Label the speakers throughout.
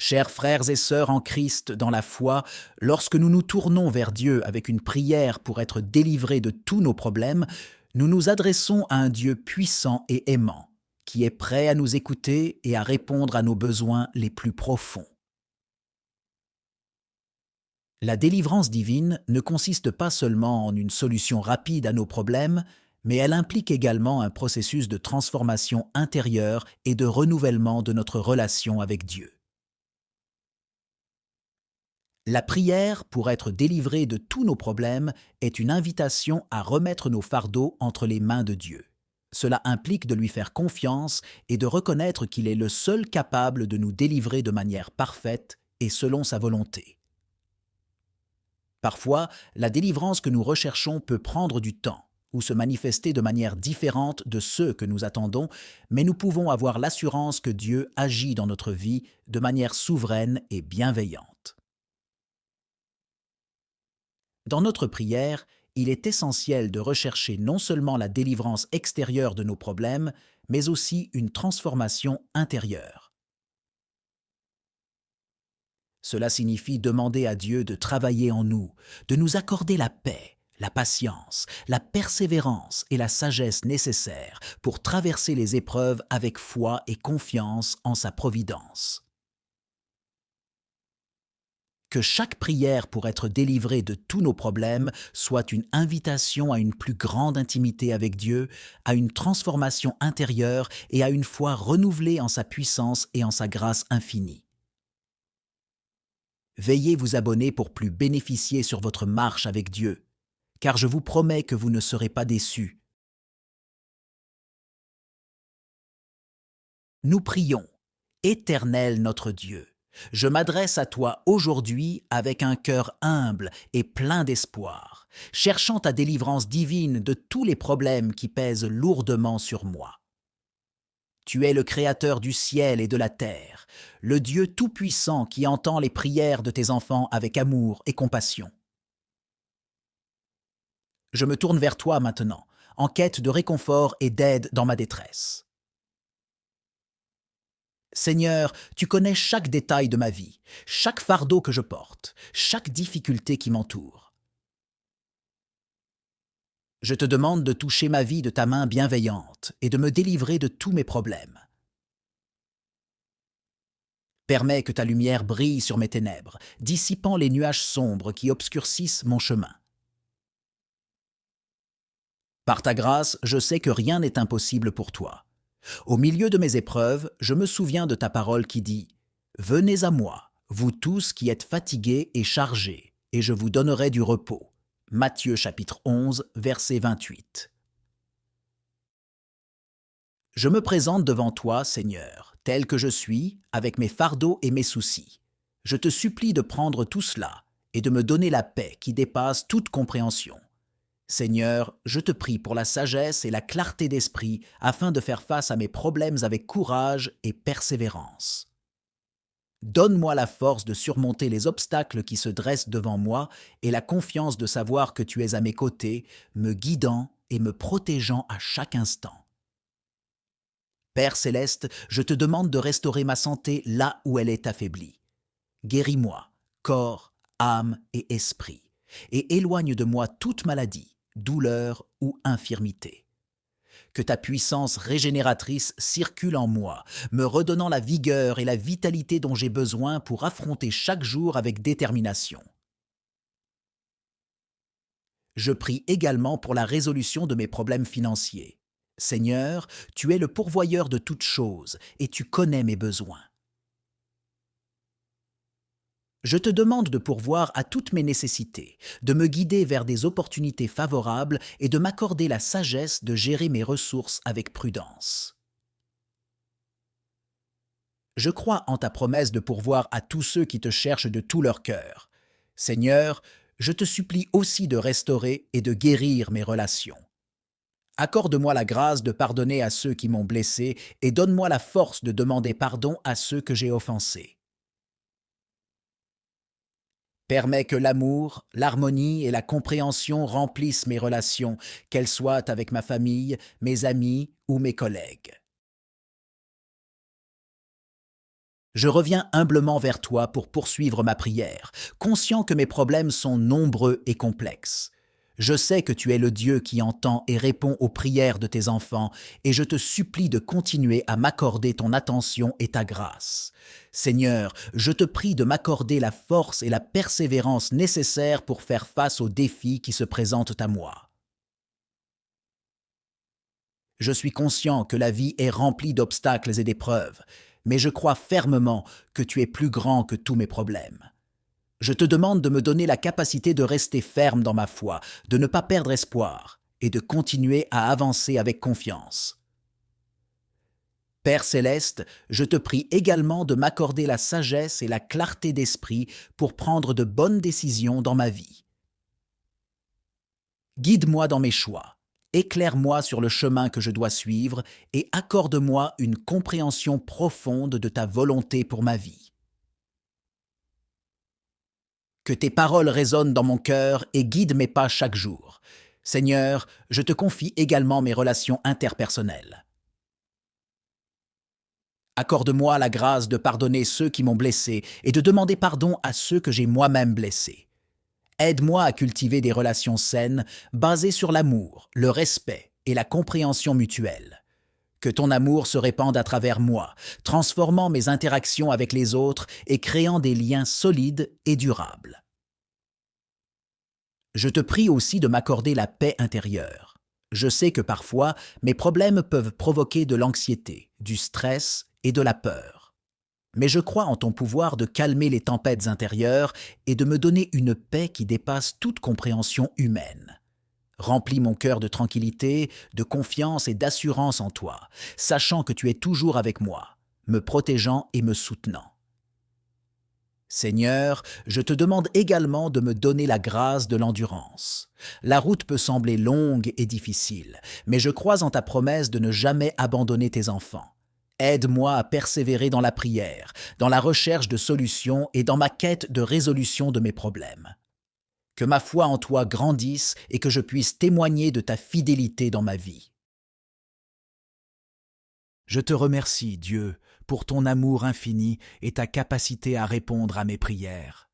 Speaker 1: Chers frères et sœurs en Christ dans la foi, lorsque nous nous tournons vers Dieu avec une prière pour être délivrés de tous nos problèmes, nous nous adressons à un Dieu puissant et aimant, qui est prêt à nous écouter et à répondre à nos besoins les plus profonds. La délivrance divine ne consiste pas seulement en une solution rapide à nos problèmes, mais elle implique également un processus de transformation intérieure et de renouvellement de notre relation avec Dieu. La prière, pour être délivré de tous nos problèmes, est une invitation à remettre nos fardeaux entre les mains de Dieu. Cela implique de lui faire confiance et de reconnaître qu'il est le seul capable de nous délivrer de manière parfaite et selon sa volonté. Parfois, la délivrance que nous recherchons peut prendre du temps ou se manifester de manière différente de ceux que nous attendons, mais nous pouvons avoir l'assurance que Dieu agit dans notre vie de manière souveraine et bienveillante. Dans notre prière, il est essentiel de rechercher non seulement la délivrance extérieure de nos problèmes, mais aussi une transformation intérieure. Cela signifie demander à Dieu de travailler en nous, de nous accorder la paix, la patience, la persévérance et la sagesse nécessaires pour traverser les épreuves avec foi et confiance en sa providence. Que chaque prière pour être délivré de tous nos problèmes soit une invitation à une plus grande intimité avec Dieu, à une transformation intérieure et à une foi renouvelée en sa puissance et en sa grâce infinie. Veillez vous abonner pour plus bénéficier sur votre marche avec Dieu, car je vous promets que vous ne serez pas déçus. Nous prions. Éternel notre Dieu, je m'adresse à toi aujourd'hui avec un cœur humble et plein d'espoir, cherchant ta délivrance divine de tous les problèmes qui pèsent lourdement sur moi. Tu es le Créateur du ciel et de la terre, le Dieu tout-puissant qui entend les prières de tes enfants avec amour et compassion. Je me tourne vers toi maintenant, en quête de réconfort et d'aide dans ma détresse. Seigneur, tu connais chaque détail de ma vie, chaque fardeau que je porte, chaque difficulté qui m'entoure. Je te demande de toucher ma vie de ta main bienveillante et de me délivrer de tous mes problèmes. Permets que ta lumière brille sur mes ténèbres, dissipant les nuages sombres qui obscurcissent mon chemin. Par ta grâce, je sais que rien n'est impossible pour toi. Au milieu de mes épreuves, je me souviens de ta parole qui dit « Venez à moi, vous tous qui êtes fatigués et chargés, et je vous donnerai du repos. » Matthieu chapitre 11, verset 28. Je me présente devant toi, Seigneur, tel que je suis, avec mes fardeaux et mes soucis. Je te supplie de prendre tout cela et de me donner la paix qui dépasse toute compréhension. Seigneur, je te prie pour la sagesse et la clarté d'esprit afin de faire face à mes problèmes avec courage et persévérance. Donne-moi la force de surmonter les obstacles qui se dressent devant moi et la confiance de savoir que tu es à mes côtés, me guidant et me protégeant à chaque instant. Père céleste, je te demande de restaurer ma santé là où elle est affaiblie. Guéris-moi, corps, âme et esprit, et éloigne de moi toute maladie, douleur ou infirmité. Que ta puissance régénératrice circule en moi, me redonnant la vigueur et la vitalité dont j'ai besoin pour affronter chaque jour avec détermination. Je prie également pour la résolution de mes problèmes financiers. Seigneur, tu es le pourvoyeur de toutes choses et tu connais mes besoins. Je te demande de pourvoir à toutes mes nécessités, de me guider vers des opportunités favorables et de m'accorder la sagesse de gérer mes ressources avec prudence. Je crois en ta promesse de pourvoir à tous ceux qui te cherchent de tout leur cœur. Seigneur, je te supplie aussi de restaurer et de guérir mes relations. Accorde-moi la grâce de pardonner à ceux qui m'ont blessé et donne-moi la force de demander pardon à ceux que j'ai offensés. Permets que l'amour, l'harmonie et la compréhension remplissent mes relations, qu'elles soient avec ma famille, mes amis ou mes collègues. Je reviens humblement vers toi pour poursuivre ma prière, conscient que mes problèmes sont nombreux et complexes. Je sais que tu es le Dieu qui entend et répond aux prières de tes enfants, et je te supplie de continuer à m'accorder ton attention et ta grâce. Seigneur, je te prie de m'accorder la force et la persévérance nécessaires pour faire face aux défis qui se présentent à moi. Je suis conscient que la vie est remplie d'obstacles et d'épreuves, mais je crois fermement que tu es plus grand que tous mes problèmes. Je te demande de me donner la capacité de rester ferme dans ma foi, de ne pas perdre espoir et de continuer à avancer avec confiance. Père céleste, je te prie également de m'accorder la sagesse et la clarté d'esprit pour prendre de bonnes décisions dans ma vie. Guide-moi dans mes choix, éclaire-moi sur le chemin que je dois suivre et accorde-moi une compréhension profonde de ta volonté pour ma vie. Que tes paroles résonnent dans mon cœur et guident mes pas chaque jour. Seigneur, je te confie également mes relations interpersonnelles. Accorde-moi la grâce de pardonner ceux qui m'ont blessé et de demander pardon à ceux que j'ai moi-même blessés. Aide-moi à cultiver des relations saines basées sur l'amour, le respect et la compréhension mutuelle. Que ton amour se répande à travers moi, transformant mes interactions avec les autres et créant des liens solides et durables. Je te prie aussi de m'accorder la paix intérieure. Je sais que parfois, mes problèmes peuvent provoquer de l'anxiété, du stress et de la peur. Mais je crois en ton pouvoir de calmer les tempêtes intérieures et de me donner une paix qui dépasse toute compréhension humaine. Remplis mon cœur de tranquillité, de confiance et d'assurance en toi, sachant que tu es toujours avec moi, me protégeant et me soutenant. Seigneur, je te demande également de me donner la grâce de l'endurance. La route peut sembler longue et difficile, mais je crois en ta promesse de ne jamais abandonner tes enfants. Aide-moi à persévérer dans la prière, dans la recherche de solutions et dans ma quête de résolution de mes problèmes. Que ma foi en toi grandisse et que je puisse témoigner de ta fidélité dans ma vie. Je te remercie, Dieu, pour ton amour infini et ta capacité à répondre à mes prières.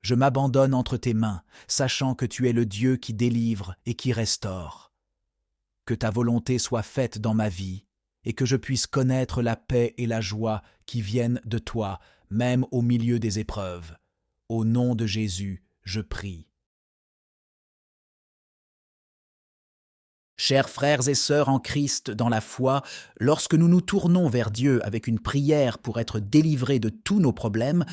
Speaker 1: Je m'abandonne entre tes mains, sachant que tu es le Dieu qui délivre et qui restaure. Que ta volonté soit faite dans ma vie et que je puisse connaître la paix et la joie qui viennent de toi, même au milieu des épreuves. Au nom de Jésus, je prie. Chers frères et sœurs en Christ dans la foi, lorsque nous nous tournons vers Dieu avec une prière pour être délivrés de tous nos problèmes,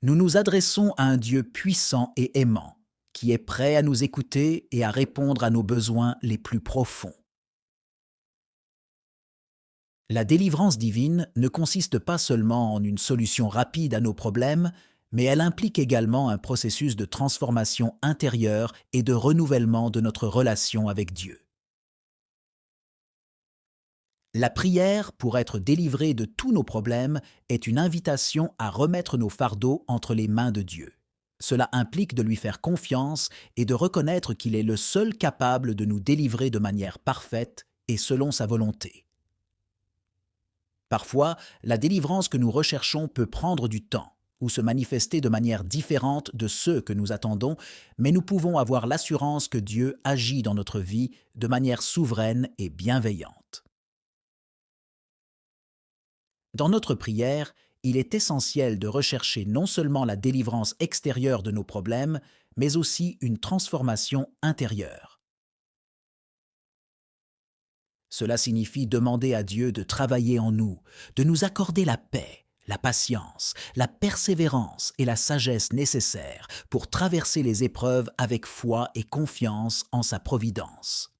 Speaker 1: nous nous adressons à un Dieu puissant et aimant, qui est prêt à nous écouter et à répondre à nos besoins les plus profonds. La délivrance divine ne consiste pas seulement en une solution rapide à nos problèmes, mais elle implique également un processus de transformation intérieure et de renouvellement de notre relation avec Dieu. La prière, pour être délivré de tous nos problèmes, est une invitation à remettre nos fardeaux entre les mains de Dieu. Cela implique de lui faire confiance et de reconnaître qu'il est le seul capable de nous délivrer de manière parfaite et selon sa volonté. Parfois, la délivrance que nous recherchons peut prendre du temps ou se manifester de manière différente de ceux que nous attendons, mais nous pouvons avoir l'assurance que Dieu agit dans notre vie de manière souveraine et bienveillante. Dans notre prière, il est essentiel de rechercher non seulement la délivrance extérieure de nos problèmes, mais aussi une transformation intérieure. Cela signifie demander à Dieu de travailler en nous, de nous accorder la paix, la patience, la persévérance et la sagesse nécessaires pour traverser les épreuves avec foi et confiance en sa providence.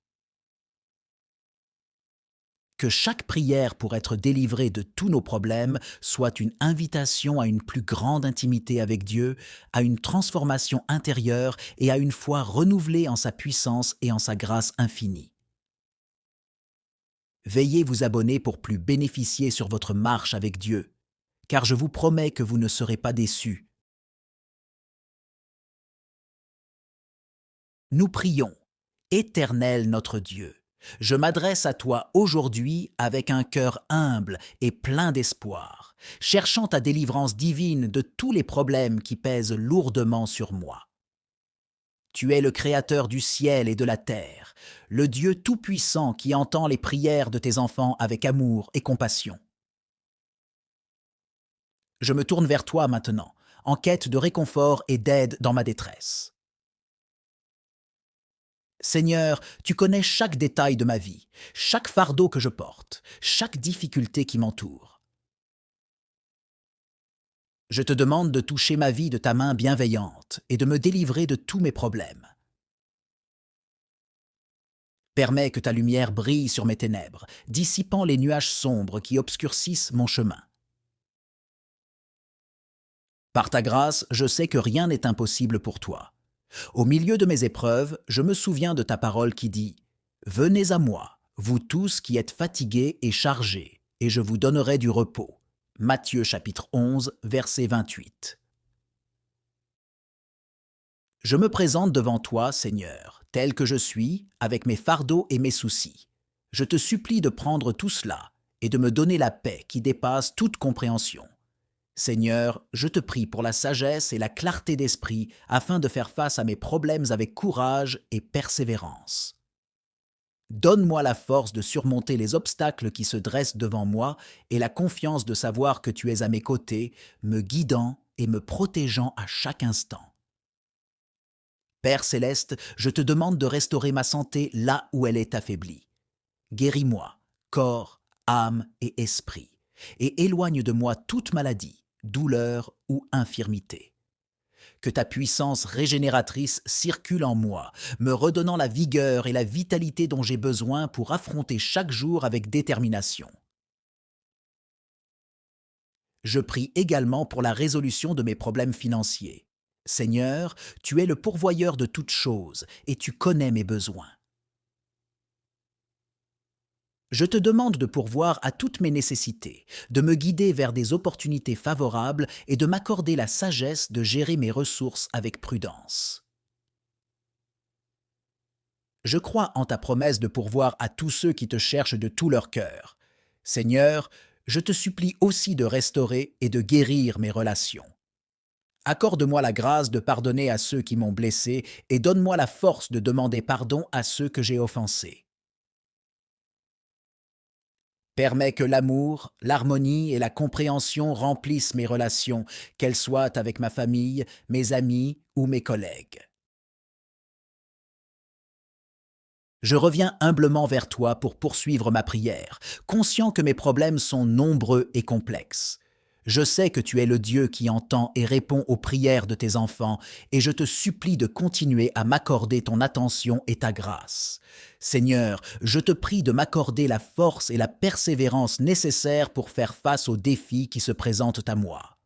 Speaker 1: Que chaque prière pour être délivré de tous nos problèmes soit une invitation à une plus grande intimité avec Dieu, à une transformation intérieure et à une foi renouvelée en sa puissance et en sa grâce infinie. Veillez vous abonner pour plus bénéficier sur votre marche avec Dieu, car je vous promets que vous ne serez pas déçus. Nous prions, Éternel notre Dieu, Je m'adresse à toi aujourd'hui avec un cœur humble et plein d'espoir, cherchant ta délivrance divine de tous les problèmes qui pèsent lourdement sur moi. Tu es le Créateur du ciel et de la terre, le Dieu tout-puissant qui entend les prières de tes enfants avec amour et compassion. Je me tourne vers toi maintenant, en quête de réconfort et d'aide dans ma détresse. Seigneur, tu connais chaque détail de ma vie, chaque fardeau que je porte, chaque difficulté qui m'entoure. Je te demande de toucher ma vie de ta main bienveillante et de me délivrer de tous mes problèmes. Permets que ta lumière brille sur mes ténèbres, dissipant les nuages sombres qui obscurcissent mon chemin. Par ta grâce, je sais que rien n'est impossible pour toi. Au milieu de mes épreuves, je me souviens de ta parole qui dit « Venez à moi, vous tous qui êtes fatigués et chargés, et je vous donnerai du repos. » Matthieu chapitre 11, verset 28. Je me présente devant toi, Seigneur, tel que je suis, avec mes fardeaux et mes soucis. Je te supplie de prendre tout cela et de me donner la paix qui dépasse toute compréhension. Seigneur, je te prie pour la sagesse et la clarté d'esprit afin de faire face à mes problèmes avec courage et persévérance. Donne-moi la force de surmonter les obstacles qui se dressent devant moi et la confiance de savoir que tu es à mes côtés, me guidant et me protégeant à chaque instant. Père céleste, je te demande de restaurer ma santé là où elle est affaiblie. Guéris-moi, corps, âme et esprit, et éloigne de moi toute maladie, douleur ou infirmité. Que ta puissance régénératrice circule en moi, me redonnant la vigueur et la vitalité dont j'ai besoin pour affronter chaque jour avec détermination. Je prie également pour la résolution de mes problèmes financiers. Seigneur, tu es le pourvoyeur de toutes choses et tu connais mes besoins. Je te demande de pourvoir à toutes mes nécessités, de me guider vers des opportunités favorables et de m'accorder la sagesse de gérer mes ressources avec prudence. Je crois en ta promesse de pourvoir à tous ceux qui te cherchent de tout leur cœur. Seigneur, je te supplie aussi de restaurer et de guérir mes relations. Accorde-moi la grâce de pardonner à ceux qui m'ont blessé et donne-moi la force de demander pardon à ceux que j'ai offensés. Permets que l'amour, l'harmonie et la compréhension remplissent mes relations, qu'elles soient avec ma famille, mes amis ou mes collègues. Je reviens humblement vers toi pour poursuivre ma prière, conscient que mes problèmes sont nombreux et complexes. Je sais que tu es le Dieu qui entend et répond aux prières de tes enfants, et je te supplie de continuer à m'accorder ton attention et ta grâce. Seigneur, je te prie de m'accorder la force et la persévérance nécessaires pour faire face aux défis qui se présentent à moi.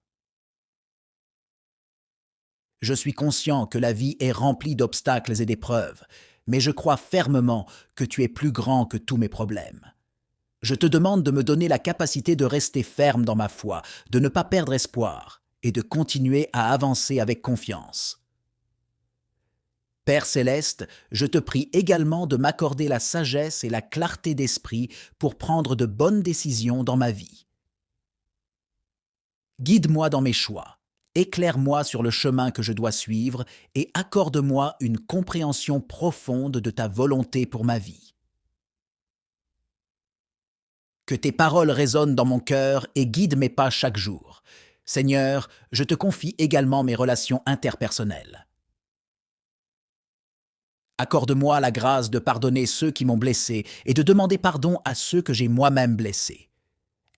Speaker 1: Je suis conscient que la vie est remplie d'obstacles et d'épreuves, mais je crois fermement que tu es plus grand que tous mes problèmes. Je te demande de me donner la capacité de rester ferme dans ma foi, de ne pas perdre espoir et de continuer à avancer avec confiance. Père céleste, je te prie également de m'accorder la sagesse et la clarté d'esprit pour prendre de bonnes décisions dans ma vie. Guide-moi dans mes choix, éclaire-moi sur le chemin que je dois suivre et accorde-moi une compréhension profonde de ta volonté pour ma vie. Que tes paroles résonnent dans mon cœur et guident mes pas chaque jour. Seigneur, je te confie également mes relations interpersonnelles. Accorde-moi la grâce de pardonner ceux qui m'ont blessé et de demander pardon à ceux que j'ai moi-même blessés.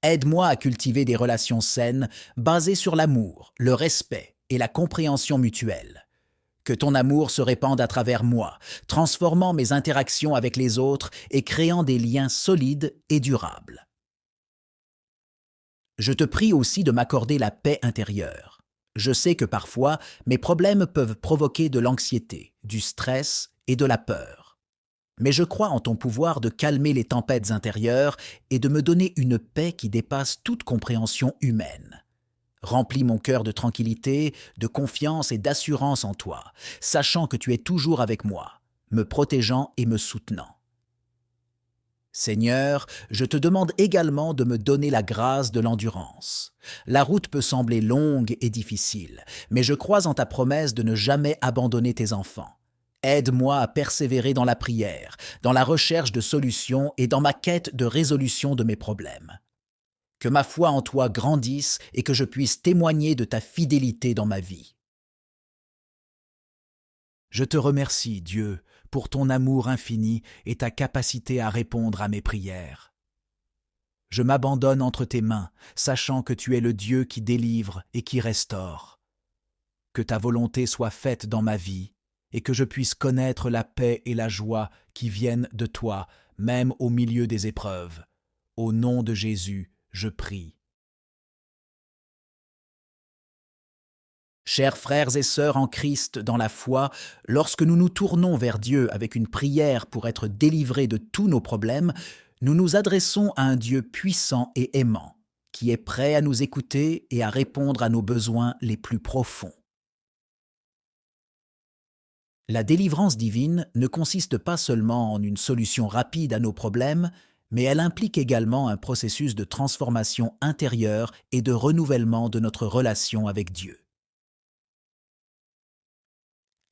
Speaker 1: Aide-moi à cultiver des relations saines basées sur l'amour, le respect et la compréhension mutuelle. Que ton amour se répande à travers moi, transformant mes interactions avec les autres et créant des liens solides et durables. Je te prie aussi de m'accorder la paix intérieure. Je sais que parfois, mes problèmes peuvent provoquer de l'anxiété, du stress et de la peur. Mais je crois en ton pouvoir de calmer les tempêtes intérieures et de me donner une paix qui dépasse toute compréhension humaine. Remplis mon cœur de tranquillité, de confiance et d'assurance en toi, sachant que tu es toujours avec moi, me protégeant et me soutenant. Seigneur, je te demande également de me donner la grâce de l'endurance. La route peut sembler longue et difficile, mais je crois en ta promesse de ne jamais abandonner tes enfants. Aide-moi à persévérer dans la prière, dans la recherche de solutions et dans ma quête de résolution de mes problèmes. Que ma foi en toi grandisse et que je puisse témoigner de ta fidélité dans ma vie. Je te remercie, Dieu, pour ton amour infini et ta capacité à répondre à mes prières. Je m'abandonne entre tes mains, sachant que tu es le Dieu qui délivre et qui restaure. Que ta volonté soit faite dans ma vie et que je puisse connaître la paix et la joie qui viennent de toi, même au milieu des épreuves. Au nom de Jésus, je prie. Chers frères et sœurs en Christ dans la foi, lorsque nous nous tournons vers Dieu avec une prière pour être délivrés de tous nos problèmes, nous nous adressons à un Dieu puissant et aimant, qui est prêt à nous écouter et à répondre à nos besoins les plus profonds. La délivrance divine ne consiste pas seulement en une solution rapide à nos problèmes, mais elle implique également un processus de transformation intérieure et de renouvellement de notre relation avec Dieu.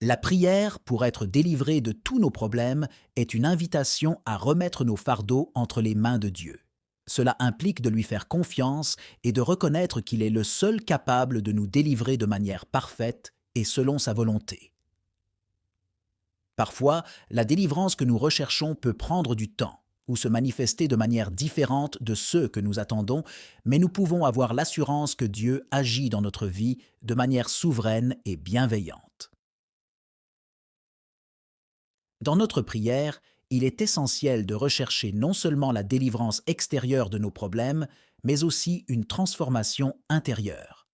Speaker 1: La prière, pour être délivré de tous nos problèmes, est une invitation à remettre nos fardeaux entre les mains de Dieu. Cela implique de lui faire confiance et de reconnaître qu'il est le seul capable de nous délivrer de manière parfaite et selon sa volonté. Parfois, la délivrance que nous recherchons peut prendre du temps ou se manifester de manière différente de ceux que nous attendons, mais nous pouvons avoir l'assurance que Dieu agit dans notre vie de manière souveraine et bienveillante. Dans notre prière, il est essentiel de rechercher non seulement la délivrance extérieure de nos problèmes, mais aussi une transformation intérieure.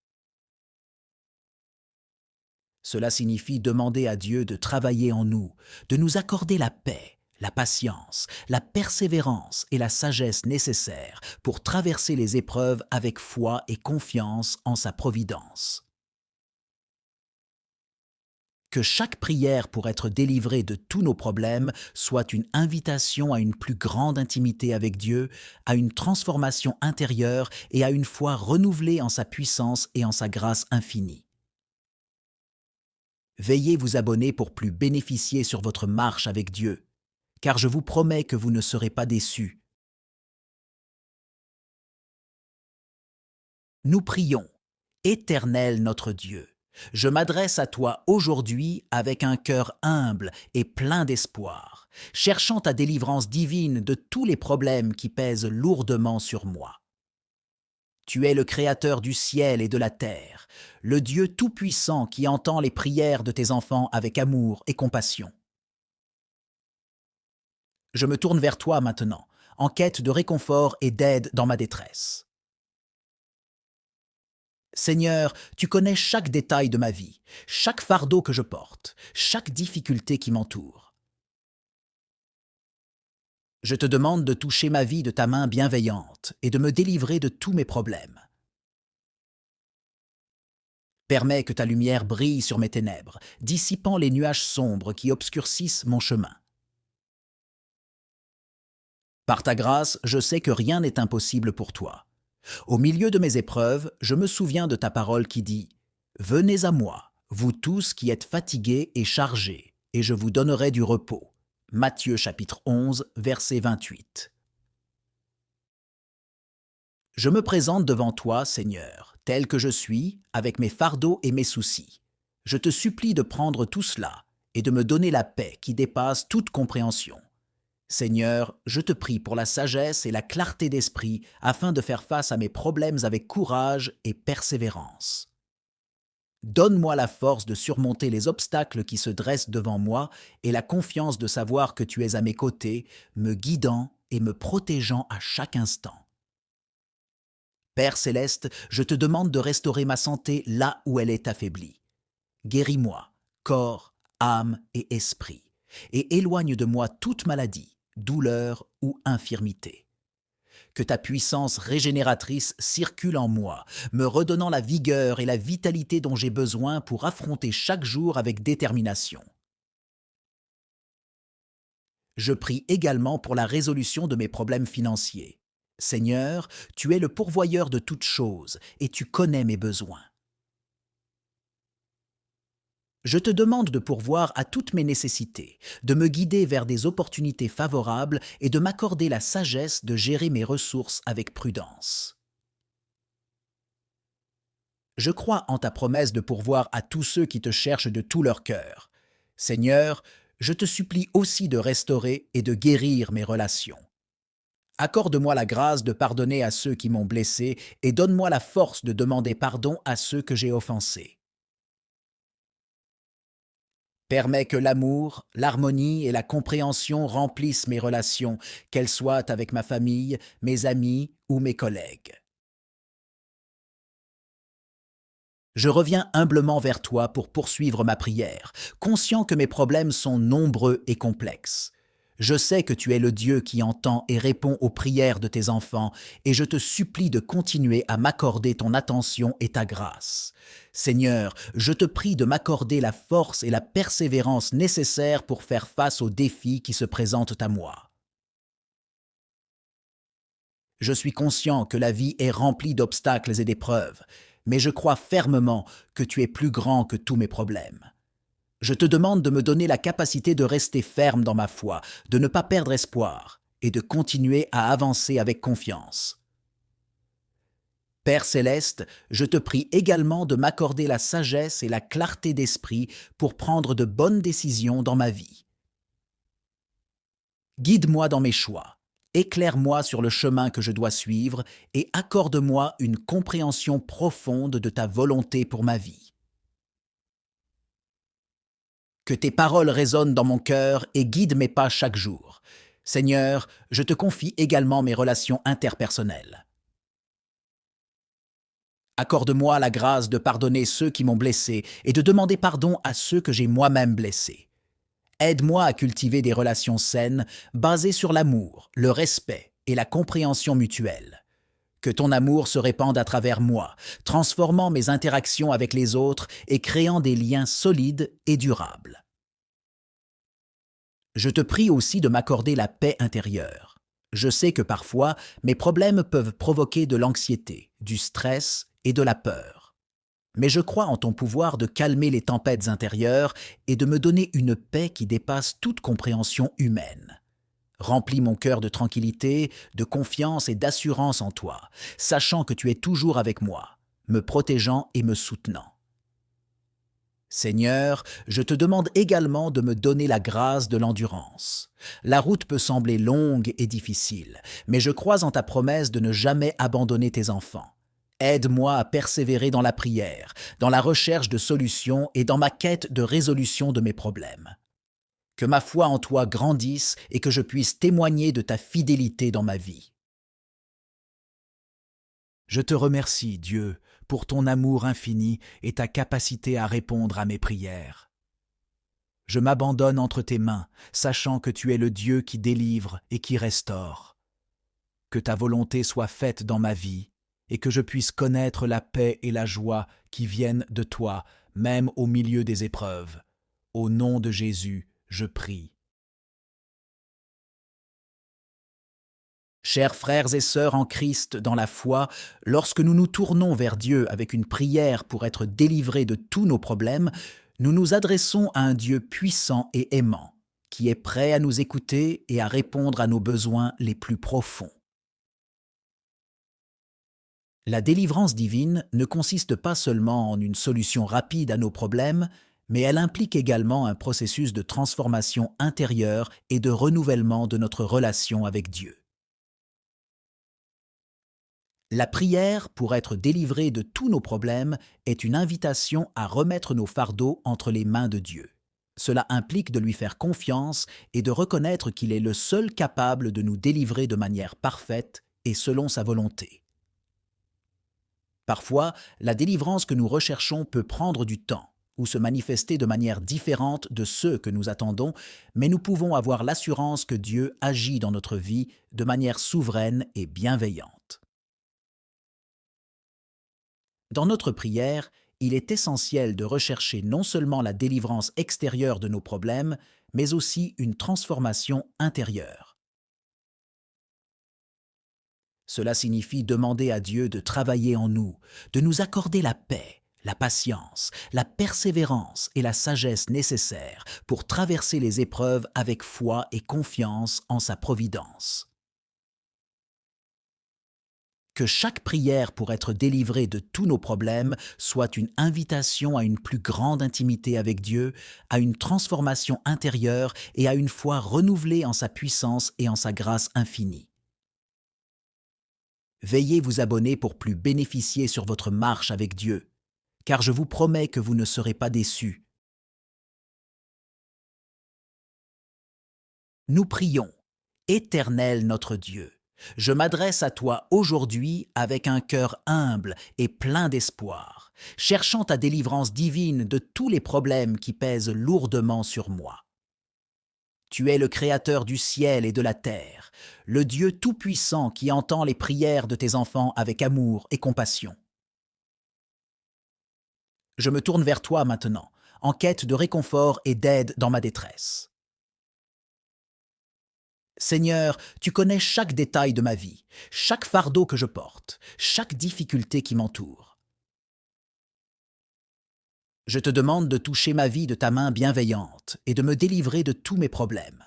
Speaker 1: Cela signifie demander à Dieu de travailler en nous, de nous accorder la paix, la patience, la persévérance et la sagesse nécessaires pour traverser les épreuves avec foi et confiance en sa providence. Que chaque prière pour être délivré de tous nos problèmes soit une invitation à une plus grande intimité avec Dieu, à une transformation intérieure et à une foi renouvelée en sa puissance et en sa grâce infinie. Veillez vous abonner pour plus bénéficier sur votre marche avec Dieu, car je vous promets que vous ne serez pas déçus. Nous prions, Éternel notre Dieu. Je m'adresse à toi aujourd'hui avec un cœur humble et plein d'espoir, cherchant ta délivrance divine de tous les problèmes qui pèsent lourdement sur moi. Tu es le Créateur du ciel et de la terre, le Dieu tout-puissant qui entend les prières de tes enfants avec amour et compassion. Je me tourne vers toi maintenant, en quête de réconfort et d'aide dans ma détresse. Seigneur, tu connais chaque détail de ma vie, chaque fardeau que je porte, chaque difficulté qui m'entoure. Je te demande de toucher ma vie de ta main bienveillante et de me délivrer de tous mes problèmes. Permets que ta lumière brille sur mes ténèbres, dissipant les nuages sombres qui obscurcissent mon chemin. Par ta grâce, je sais que rien n'est impossible pour toi. Au milieu de mes épreuves, je me souviens de ta parole qui dit « Venez à moi, vous tous qui êtes fatigués et chargés, et je vous donnerai du repos. » Matthieu chapitre 11, verset 28. Je me présente devant toi, Seigneur, tel que je suis, avec mes fardeaux et mes soucis. Je te supplie de prendre tout cela et de me donner la paix qui dépasse toute compréhension. Seigneur, je te prie pour la sagesse et la clarté d'esprit afin de faire face à mes problèmes avec courage et persévérance. Donne-moi la force de surmonter les obstacles qui se dressent devant moi et la confiance de savoir que tu es à mes côtés, me guidant et me protégeant à chaque instant. Père céleste, je te demande de restaurer ma santé là où elle est affaiblie. Guéris-moi, corps, âme et esprit, et éloigne de moi toute maladie, douleur ou infirmité. Que ta puissance régénératrice circule en moi, me redonnant la vigueur et la vitalité dont j'ai besoin pour affronter chaque jour avec détermination. Je prie également pour la résolution de mes problèmes financiers. Seigneur, tu es le pourvoyeur de toutes choses et tu connais mes besoins. Je te demande de pourvoir à toutes mes nécessités, de me guider vers des opportunités favorables et de m'accorder la sagesse de gérer mes ressources avec prudence. Je crois en ta promesse de pourvoir à tous ceux qui te cherchent de tout leur cœur. Seigneur, je te supplie aussi de restaurer et de guérir mes relations. Accorde-moi la grâce de pardonner à ceux qui m'ont blessé et donne-moi la force de demander pardon à ceux que j'ai offensés. Permets que l'amour, l'harmonie et la compréhension remplissent mes relations, qu'elles soient avec ma famille, mes amis ou mes collègues. Je reviens humblement vers toi pour poursuivre ma prière, conscient que mes problèmes sont nombreux et complexes. Je sais que tu es le Dieu qui entend et répond aux prières de tes enfants, et je te supplie de continuer à m'accorder ton attention et ta grâce. Seigneur, je te prie de m'accorder la force et la persévérance nécessaires pour faire face aux défis qui se présentent à moi. Je suis conscient que la vie est remplie d'obstacles et d'épreuves, mais je crois fermement que tu es plus grand que tous mes problèmes. Je te demande de me donner la capacité de rester ferme dans ma foi, de ne pas perdre espoir et de continuer à avancer avec confiance. Père céleste, je te prie également de m'accorder la sagesse et la clarté d'esprit pour prendre de bonnes décisions dans ma vie. Guide-moi dans mes choix, éclaire-moi sur le chemin que je dois suivre et accorde-moi une compréhension profonde de ta volonté pour ma vie. Que tes paroles résonnent dans mon cœur et guident mes pas chaque jour. Seigneur, je te confie également mes relations interpersonnelles. Accorde-moi la grâce de pardonner ceux qui m'ont blessé et de demander pardon à ceux que j'ai moi-même blessés. Aide-moi à cultiver des relations saines basées sur l'amour, le respect et la compréhension mutuelle. Que ton amour se répande à travers moi, transformant mes interactions avec les autres et créant des liens solides et durables. Je te prie aussi de m'accorder la paix intérieure. Je sais que parfois, mes problèmes peuvent provoquer de l'anxiété, du stress et de la peur. Mais je crois en ton pouvoir de calmer les tempêtes intérieures et de me donner une paix qui dépasse toute compréhension humaine. Remplis mon cœur de tranquillité, de confiance et d'assurance en toi, sachant que tu es toujours avec moi, me protégeant et me soutenant. Seigneur, je te demande également de me donner la grâce de l'endurance. La route peut sembler longue et difficile, mais je crois en ta promesse de ne jamais abandonner tes enfants. Aide-moi à persévérer dans la prière, dans la recherche de solutions et dans ma quête de résolution de mes problèmes. Que ma foi en toi grandisse et que je puisse témoigner de ta fidélité dans ma vie. Je te remercie, Dieu, pour ton amour infini et ta capacité à répondre à mes prières. Je m'abandonne entre tes mains, sachant que tu es le Dieu qui délivre et qui restaure. Que ta volonté soit faite dans ma vie et que je puisse connaître la paix et la joie qui viennent de toi, même au milieu des épreuves. Au nom de Jésus, je prie. Chers frères et sœurs en Christ dans la foi, lorsque nous nous tournons vers Dieu avec une prière pour être délivrés de tous nos problèmes, nous nous adressons à un Dieu puissant et aimant, qui est prêt à nous écouter et à répondre à nos besoins les plus profonds. La délivrance divine ne consiste pas seulement en une solution rapide à nos problèmes, mais elle implique également un processus de transformation intérieure et de renouvellement de notre relation avec Dieu. La prière, pour être délivrée de tous nos problèmes, est une invitation à remettre nos fardeaux entre les mains de Dieu. Cela implique de lui faire confiance et de reconnaître qu'il est le seul capable de nous délivrer de manière parfaite et selon sa volonté. Parfois, la délivrance que nous recherchons peut prendre du temps ou se manifester de manière différente de ceux que nous attendons, mais nous pouvons avoir l'assurance que Dieu agit dans notre vie de manière souveraine et bienveillante. Dans notre prière, Il est essentiel de rechercher non seulement la délivrance extérieure de nos problèmes, mais aussi une transformation intérieure. Cela signifie demander à Dieu de travailler en nous, de nous accorder la paix, la patience, la persévérance et la sagesse nécessaires pour traverser les épreuves avec foi et confiance en sa providence. Que chaque prière pour être délivré de tous nos problèmes soit une invitation à une plus grande intimité avec Dieu, à une transformation intérieure et à une foi renouvelée en sa puissance et en sa grâce infinie. Veillez vous abonner pour plus bénéficier sur votre marche avec Dieu, car je vous promets que vous ne serez pas déçus. Nous prions. Éternel notre Dieu, je m'adresse à toi aujourd'hui avec un cœur humble et plein d'espoir, cherchant ta délivrance divine de tous les problèmes qui pèsent lourdement sur moi. Tu es le Créateur du ciel et de la terre, le Dieu tout-puissant qui entend les prières de tes enfants avec amour et compassion. Je me tourne vers toi maintenant, en quête de réconfort et d'aide dans ma détresse. Seigneur, tu connais chaque détail de ma vie, chaque fardeau que je porte, chaque difficulté qui m'entoure. Je te demande de toucher ma vie de ta main bienveillante et de me délivrer de tous mes problèmes.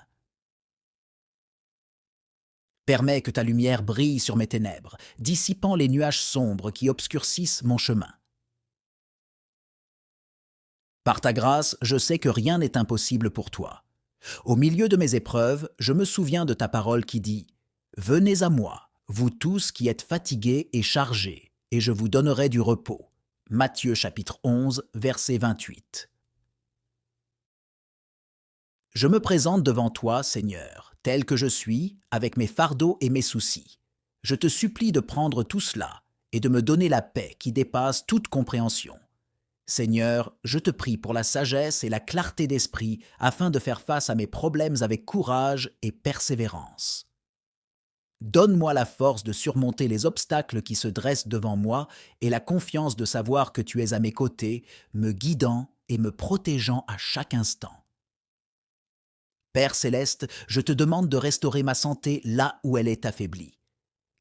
Speaker 1: Permets que ta lumière brille sur mes ténèbres, dissipant les nuages sombres qui obscurcissent mon chemin. Par ta grâce, je sais que rien n'est impossible pour toi. Au milieu de mes épreuves, je me souviens de ta parole qui dit « Venez à moi, vous tous qui êtes fatigués et chargés, et je vous donnerai du repos. » Matthieu chapitre 11, verset 28. Je me présente devant toi, Seigneur, tel que je suis, avec mes fardeaux et mes soucis. Je te supplie de prendre tout cela et de me donner la paix qui dépasse toute compréhension. Seigneur, je te prie pour la sagesse et la clarté d'esprit afin de faire face à mes problèmes avec courage et persévérance. Donne-moi la force de surmonter les obstacles qui se dressent devant moi et la confiance de savoir que tu es à mes côtés, me guidant et me protégeant à chaque instant. Père céleste, je te demande de restaurer ma santé là où elle est affaiblie.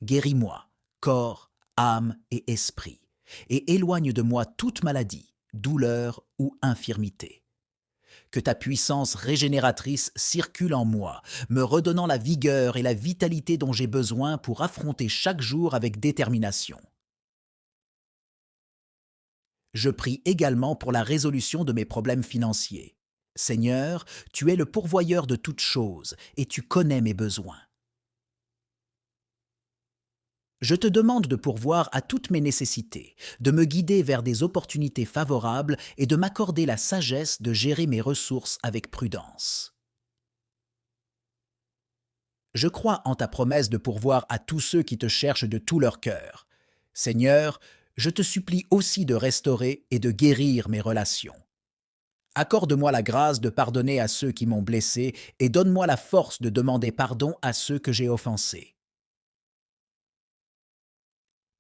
Speaker 1: Guéris-moi, corps, âme et esprit, et éloigne de moi toute maladie, douleur ou infirmité. Que ta puissance régénératrice circule en moi, me redonnant la vigueur et la vitalité dont j'ai besoin pour affronter chaque jour avec détermination. Je prie également pour la résolution de mes problèmes financiers. Seigneur, tu es le pourvoyeur de toutes choses et tu connais mes besoins. Je te demande de pourvoir à toutes mes nécessités, de me guider vers des opportunités favorables et de m'accorder la sagesse de gérer mes ressources avec prudence. Je crois en ta promesse de pourvoir à tous ceux qui te cherchent de tout leur cœur. Seigneur, je te supplie aussi de restaurer et de guérir mes relations. Accorde-moi la grâce de pardonner à ceux qui m'ont blessé et donne-moi la force de demander pardon à ceux que j'ai offensés.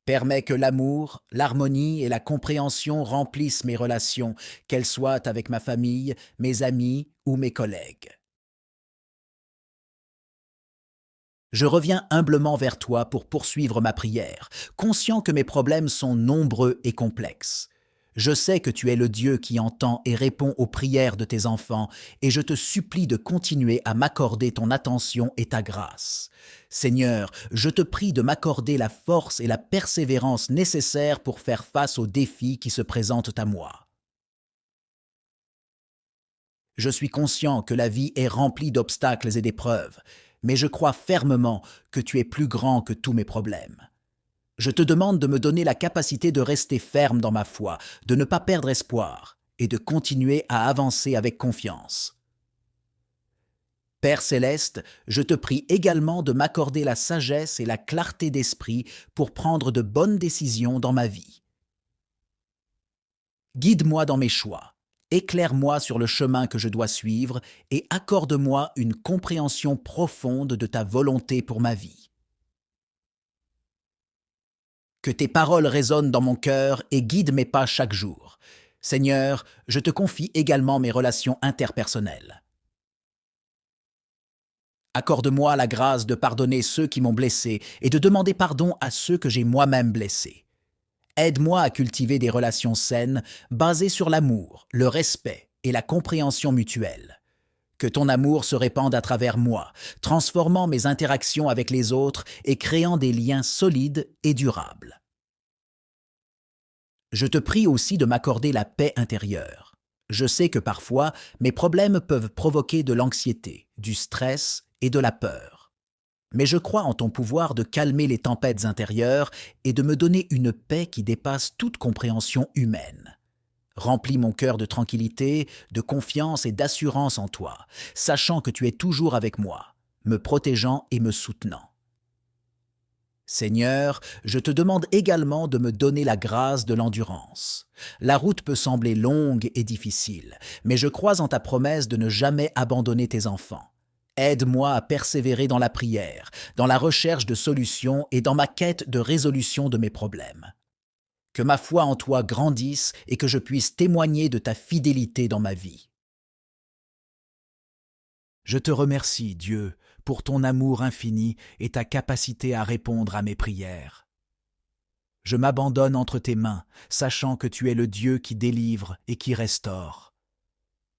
Speaker 1: Permets que l'amour, l'harmonie et la compréhension remplissent mes relations, qu'elles soient avec ma famille, mes amis ou mes collègues. Je reviens humblement vers toi pour poursuivre ma prière, conscient que mes problèmes sont nombreux et complexes. Je sais que tu es le Dieu qui entend et répond aux prières de tes enfants, et je te supplie de continuer à m'accorder ton attention et ta grâce. Seigneur, je te prie de m'accorder la force et la persévérance nécessaires pour faire face aux défis qui se présentent à moi. Je suis conscient que la vie est remplie d'obstacles et d'épreuves, mais je crois fermement que tu es plus grand que tous mes problèmes. Je te demande de me donner la capacité de rester ferme dans ma foi, de ne pas perdre espoir et de continuer à avancer avec confiance. Père céleste, je te prie également de m'accorder la sagesse et la clarté d'esprit pour prendre de bonnes décisions dans ma vie. Guide-moi dans mes choix, éclaire-moi sur le chemin que je dois suivre et accorde-moi une compréhension profonde de ta volonté pour ma vie. Que tes paroles résonnent dans mon cœur et guident mes pas chaque jour. Seigneur, je te confie également mes relations interpersonnelles. Accorde-moi la grâce de pardonner ceux qui m'ont blessé et de demander pardon à ceux que j'ai moi-même blessés. Aide-moi à cultiver des relations saines basées sur l'amour, le respect et la compréhension mutuelle. Que ton amour se répande à travers moi, transformant mes interactions avec les autres et créant des liens solides et durables. Je te prie aussi de m'accorder la paix intérieure. Je sais que parfois, mes problèmes peuvent provoquer de l'anxiété, du stress et de la peur. Mais je crois en ton pouvoir de calmer les tempêtes intérieures et de me donner une paix qui dépasse toute compréhension humaine. Remplis mon cœur de tranquillité, de confiance et d'assurance en toi, sachant que tu es toujours avec moi, me protégeant et me soutenant. Seigneur, je te demande également de me donner la grâce de l'endurance. La route peut sembler longue et difficile, mais je crois en ta promesse de ne jamais abandonner tes enfants. Aide-moi à persévérer dans la prière, dans la recherche de solutions et dans ma quête de résolution de mes problèmes. Que ma foi en toi grandisse et que je puisse témoigner de ta fidélité dans ma vie. Je te remercie, Dieu, pour ton amour infini et ta capacité à répondre à mes prières. Je m'abandonne entre tes mains, sachant que tu es le Dieu qui délivre et qui restaure.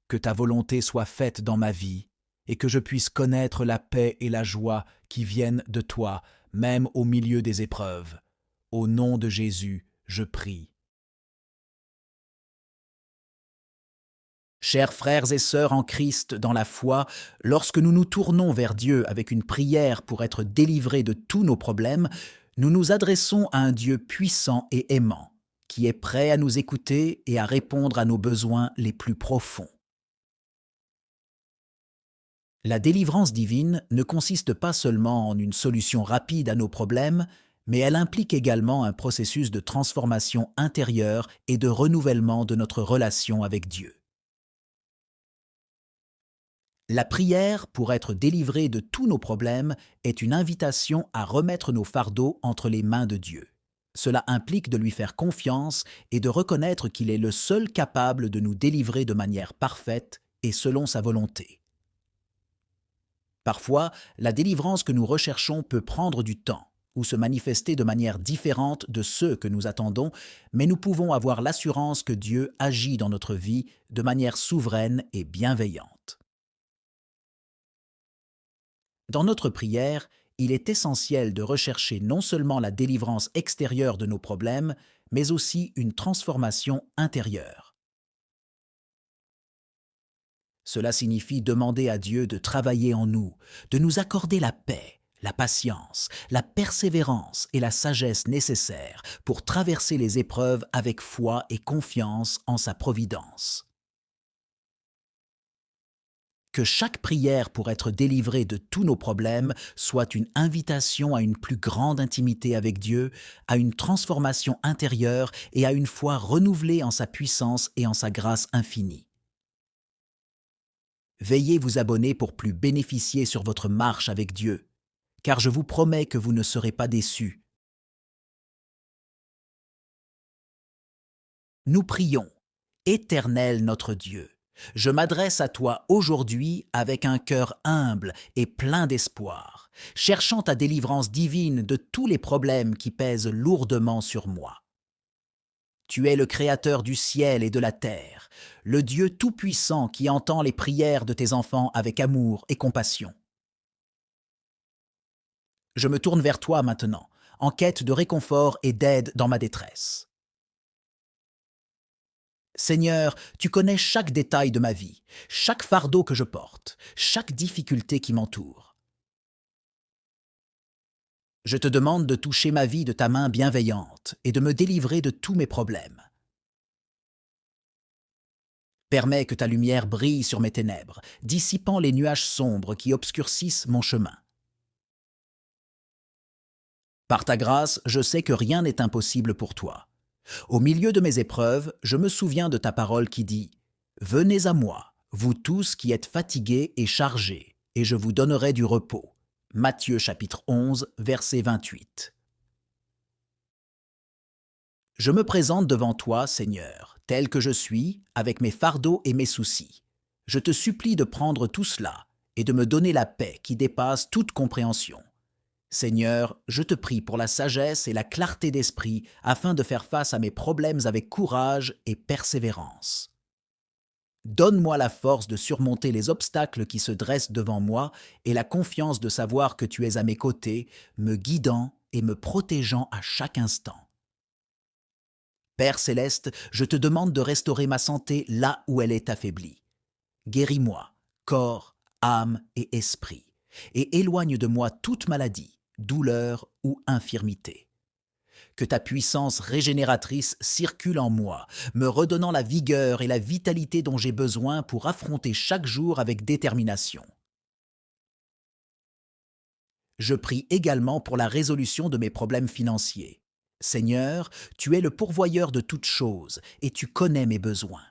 Speaker 1: Que ta volonté soit faite dans ma vie et que je puisse connaître la paix et la joie qui viennent de toi, même au milieu des épreuves. Au nom de Jésus, je prie. Chers frères et sœurs en Christ dans la foi, lorsque nous nous tournons vers Dieu avec une prière pour être délivrés de tous nos problèmes, nous nous adressons à un Dieu puissant et aimant, qui est prêt à nous écouter et à répondre à nos besoins les plus profonds. La délivrance divine ne consiste pas seulement en une solution rapide à nos problèmes, mais elle implique également un processus de transformation intérieure et de renouvellement de notre relation avec Dieu. La prière, pour être délivré de tous nos problèmes, est une invitation à remettre nos fardeaux entre les mains de Dieu. Cela implique de lui faire confiance et de reconnaître qu'il est le seul capable de nous délivrer de manière parfaite et selon sa volonté. Parfois, la délivrance que nous recherchons peut prendre du temps ou se manifester de manière différente de ceux que nous attendons, mais nous pouvons avoir l'assurance que Dieu agit dans notre vie de manière souveraine et bienveillante. Dans notre prière, il est essentiel de rechercher non seulement la délivrance extérieure de nos problèmes, mais aussi une transformation intérieure. Cela signifie demander à Dieu de travailler en nous, de nous accorder la paix, la patience, la persévérance et la sagesse nécessaires pour traverser les épreuves avec foi et confiance en sa providence. Que chaque prière pour être délivré de tous nos problèmes soit une invitation à une plus grande intimité avec Dieu, à une transformation intérieure et à une foi renouvelée en sa puissance et en sa grâce infinie. Veillez vous abonner pour plus bénéficier sur votre marche avec Dieu, car je vous promets que vous ne serez pas déçus. Nous prions, Éternel notre Dieu. Je m'adresse à toi aujourd'hui avec un cœur humble et plein d'espoir, cherchant ta délivrance divine de tous les problèmes qui pèsent lourdement sur moi. Tu es le Créateur du ciel et de la terre, le Dieu tout-puissant qui entend les prières de tes enfants avec amour et compassion. Je me tourne vers toi maintenant, en quête de réconfort et d'aide dans ma détresse. Seigneur, tu connais chaque détail de ma vie, chaque fardeau que je porte, chaque difficulté qui m'entoure. Je te demande de toucher ma vie de ta main bienveillante et de me délivrer de tous mes problèmes. Permets que ta lumière brille sur mes ténèbres, dissipant les nuages sombres qui obscurcissent mon chemin. Par ta grâce, je sais que rien n'est impossible pour toi. Au milieu de mes épreuves, je me souviens de ta parole qui dit « Venez à moi, vous tous qui êtes fatigués et chargés, et je vous donnerai du repos. » Matthieu chapitre 11, verset 28. Je me présente devant toi, Seigneur, tel que je suis, avec mes fardeaux et mes soucis. Je te supplie de prendre tout cela et de me donner la paix qui dépasse toute compréhension. Seigneur, je te prie pour la sagesse et la clarté d'esprit afin de faire face à mes problèmes avec courage et persévérance. Donne-moi la force de surmonter les obstacles qui se dressent devant moi et la confiance de savoir que tu es à mes côtés, me guidant et me protégeant à chaque instant. Père céleste, je te demande de restaurer ma santé là où elle est affaiblie. Guéris-moi, corps, âme et esprit, et éloigne de moi toute maladie, douleur ou infirmité. Que ta puissance régénératrice circule en moi, me redonnant la vigueur et la vitalité dont j'ai besoin pour affronter chaque jour avec détermination. Je prie également pour la résolution de mes problèmes financiers. Seigneur, tu es le pourvoyeur de toutes choses et tu connais mes besoins.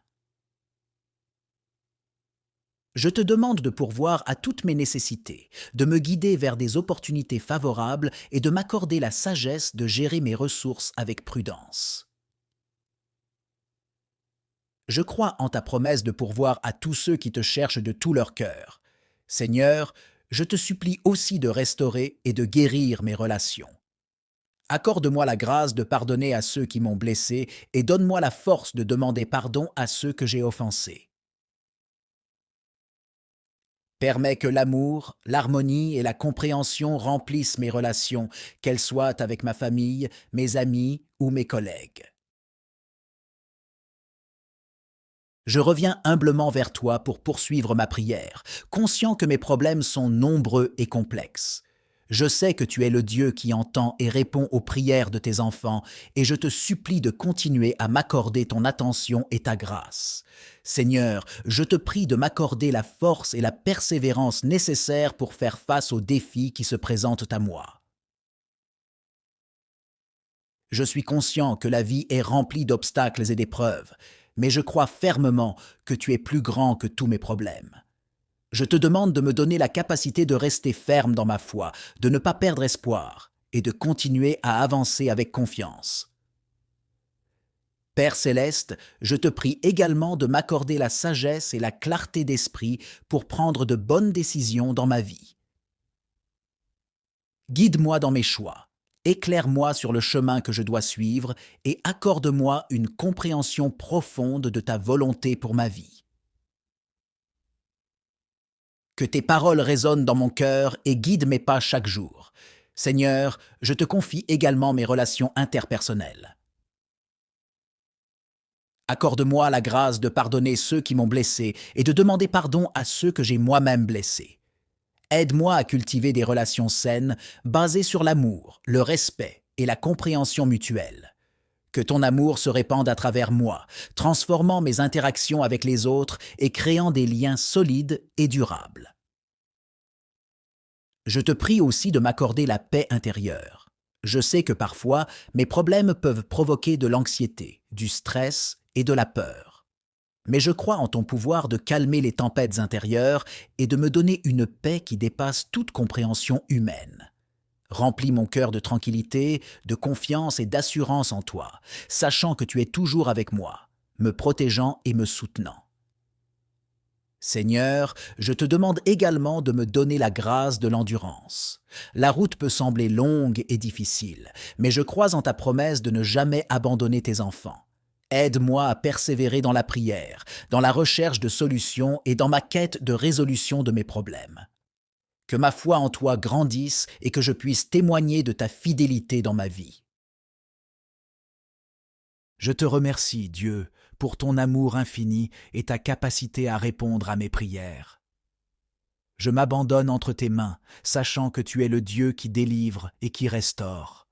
Speaker 1: Je te demande de pourvoir à toutes mes nécessités, de me guider vers des opportunités favorables et de m'accorder la sagesse de gérer mes ressources avec prudence. Je crois en ta promesse de pourvoir à tous ceux qui te cherchent de tout leur cœur. Seigneur, je te supplie aussi de restaurer et de guérir mes relations. Accorde-moi la grâce de pardonner à ceux qui m'ont blessé et donne-moi la force de demander pardon à ceux que j'ai offensés. Permets que l'amour, l'harmonie et la compréhension remplissent mes relations, qu'elles soient avec ma famille, mes amis ou mes collègues. Je reviens humblement vers toi pour poursuivre ma prière, conscient que mes problèmes sont nombreux et complexes. Je sais que tu es le Dieu qui entend et répond aux prières de tes enfants, et je te supplie de continuer à m'accorder ton attention et ta grâce. Seigneur, je te prie de m'accorder la force et la persévérance nécessaires pour faire face aux défis qui se présentent à moi. Je suis conscient que la vie est remplie d'obstacles et d'épreuves, mais je crois fermement que tu es plus grand que tous mes problèmes. Je te demande de me donner la capacité de rester ferme dans ma foi, de ne pas perdre espoir et de continuer à avancer avec confiance. Père céleste, je te prie également de m'accorder la sagesse et la clarté d'esprit pour prendre de bonnes décisions dans ma vie. Guide-moi dans mes choix, éclaire-moi sur le chemin que je dois suivre et accorde-moi une compréhension profonde de ta volonté pour ma vie. Que tes paroles résonnent dans mon cœur et guident mes pas chaque jour. Seigneur, je te confie également mes relations interpersonnelles. Accorde-moi la grâce de pardonner ceux qui m'ont blessé et de demander pardon à ceux que j'ai moi-même blessés. Aide-moi à cultiver des relations saines basées sur l'amour, le respect et la compréhension mutuelle. Que ton amour se répande à travers moi, transformant mes interactions avec les autres et créant des liens solides et durables. Je te prie aussi de m'accorder la paix intérieure. Je sais que parfois, mes problèmes peuvent provoquer de l'anxiété, du stress et de la peur. Mais je crois en ton pouvoir de calmer les tempêtes intérieures et de me donner une paix qui dépasse toute compréhension humaine. Remplis mon cœur de tranquillité, de confiance et d'assurance en toi, sachant que tu es toujours avec moi, me protégeant et me soutenant. Seigneur, je te demande également de me donner la grâce de l'endurance. La route peut sembler longue et difficile, mais je crois en ta promesse de ne jamais abandonner tes enfants. Aide-moi à persévérer dans la prière, dans la recherche de solutions et dans ma quête de résolution de mes problèmes. Que ma foi en toi grandisse et que je puisse témoigner de ta fidélité dans ma vie. Je te remercie, Dieu, pour ton amour infini et ta capacité à répondre à mes prières. Je m'abandonne entre tes mains, sachant que tu es le Dieu qui délivre et qui restaure.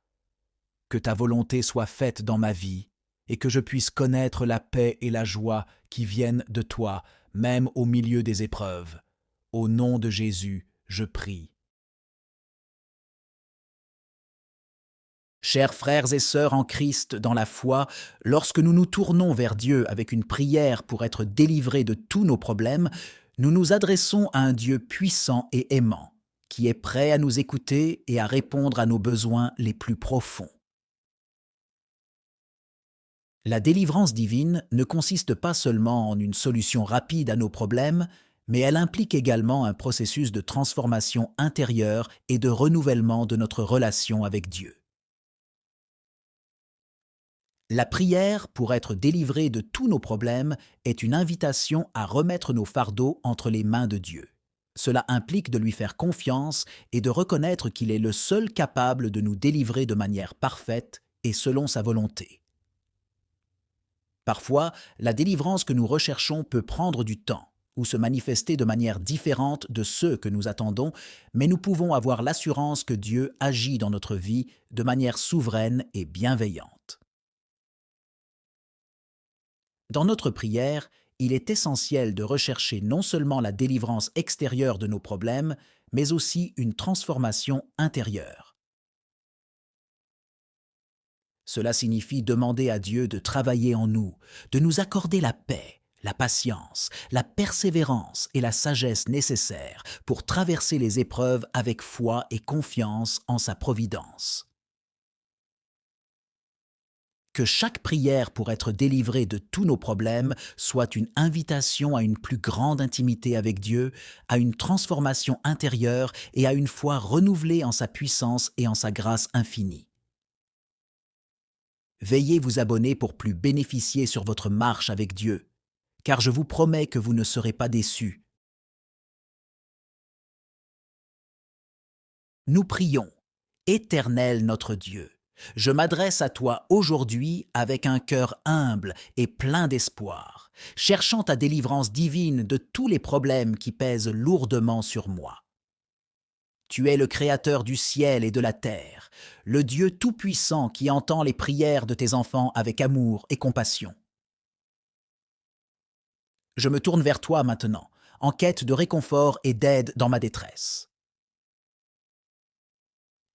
Speaker 1: Que ta volonté soit faite dans ma vie et que je puisse connaître la paix et la joie qui viennent de toi, même au milieu des épreuves. Au nom de Jésus, je prie. Chers frères et sœurs en Christ dans la foi, lorsque nous nous tournons vers Dieu avec une prière pour être délivrés de tous nos problèmes, nous nous adressons à un Dieu puissant et aimant, qui est prêt à nous écouter et à répondre à nos besoins les plus profonds. La délivrance divine ne consiste pas seulement en une solution rapide à nos problèmes, mais elle implique également un processus de transformation intérieure et de renouvellement de notre relation avec Dieu. La prière, pour être délivrée de tous nos problèmes, est une invitation à remettre nos fardeaux entre les mains de Dieu. Cela implique de lui faire confiance et de reconnaître qu'il est le seul capable de nous délivrer de manière parfaite et selon sa volonté. Parfois, la délivrance que nous recherchons peut prendre du temps ou se manifester de manière différente de ceux que nous attendons, mais nous pouvons avoir l'assurance que Dieu agit dans notre vie de manière souveraine et bienveillante. Dans notre prière, il est essentiel de rechercher non seulement la délivrance extérieure de nos problèmes, mais aussi une transformation intérieure. Cela signifie demander à Dieu de travailler en nous, de nous accorder la paix, la patience, la persévérance et la sagesse nécessaires pour traverser les épreuves avec foi et confiance en sa providence. Que chaque prière pour être délivrée de tous nos problèmes soit une invitation à une plus grande intimité avec Dieu, à une transformation intérieure et à une foi renouvelée en sa puissance et en sa grâce infinie. Veillez vous abonner pour plus bénéficier sur votre marche avec Dieu, car je vous promets que vous ne serez pas déçus. Nous prions. Éternel notre Dieu, je m'adresse à toi aujourd'hui avec un cœur humble et plein d'espoir, cherchant ta délivrance divine de tous les problèmes qui pèsent lourdement sur moi. Tu es le Créateur du ciel et de la terre, le Dieu tout-puissant qui entend les prières de tes enfants avec amour et compassion. Je me tourne vers toi maintenant, en quête de réconfort et d'aide dans ma détresse.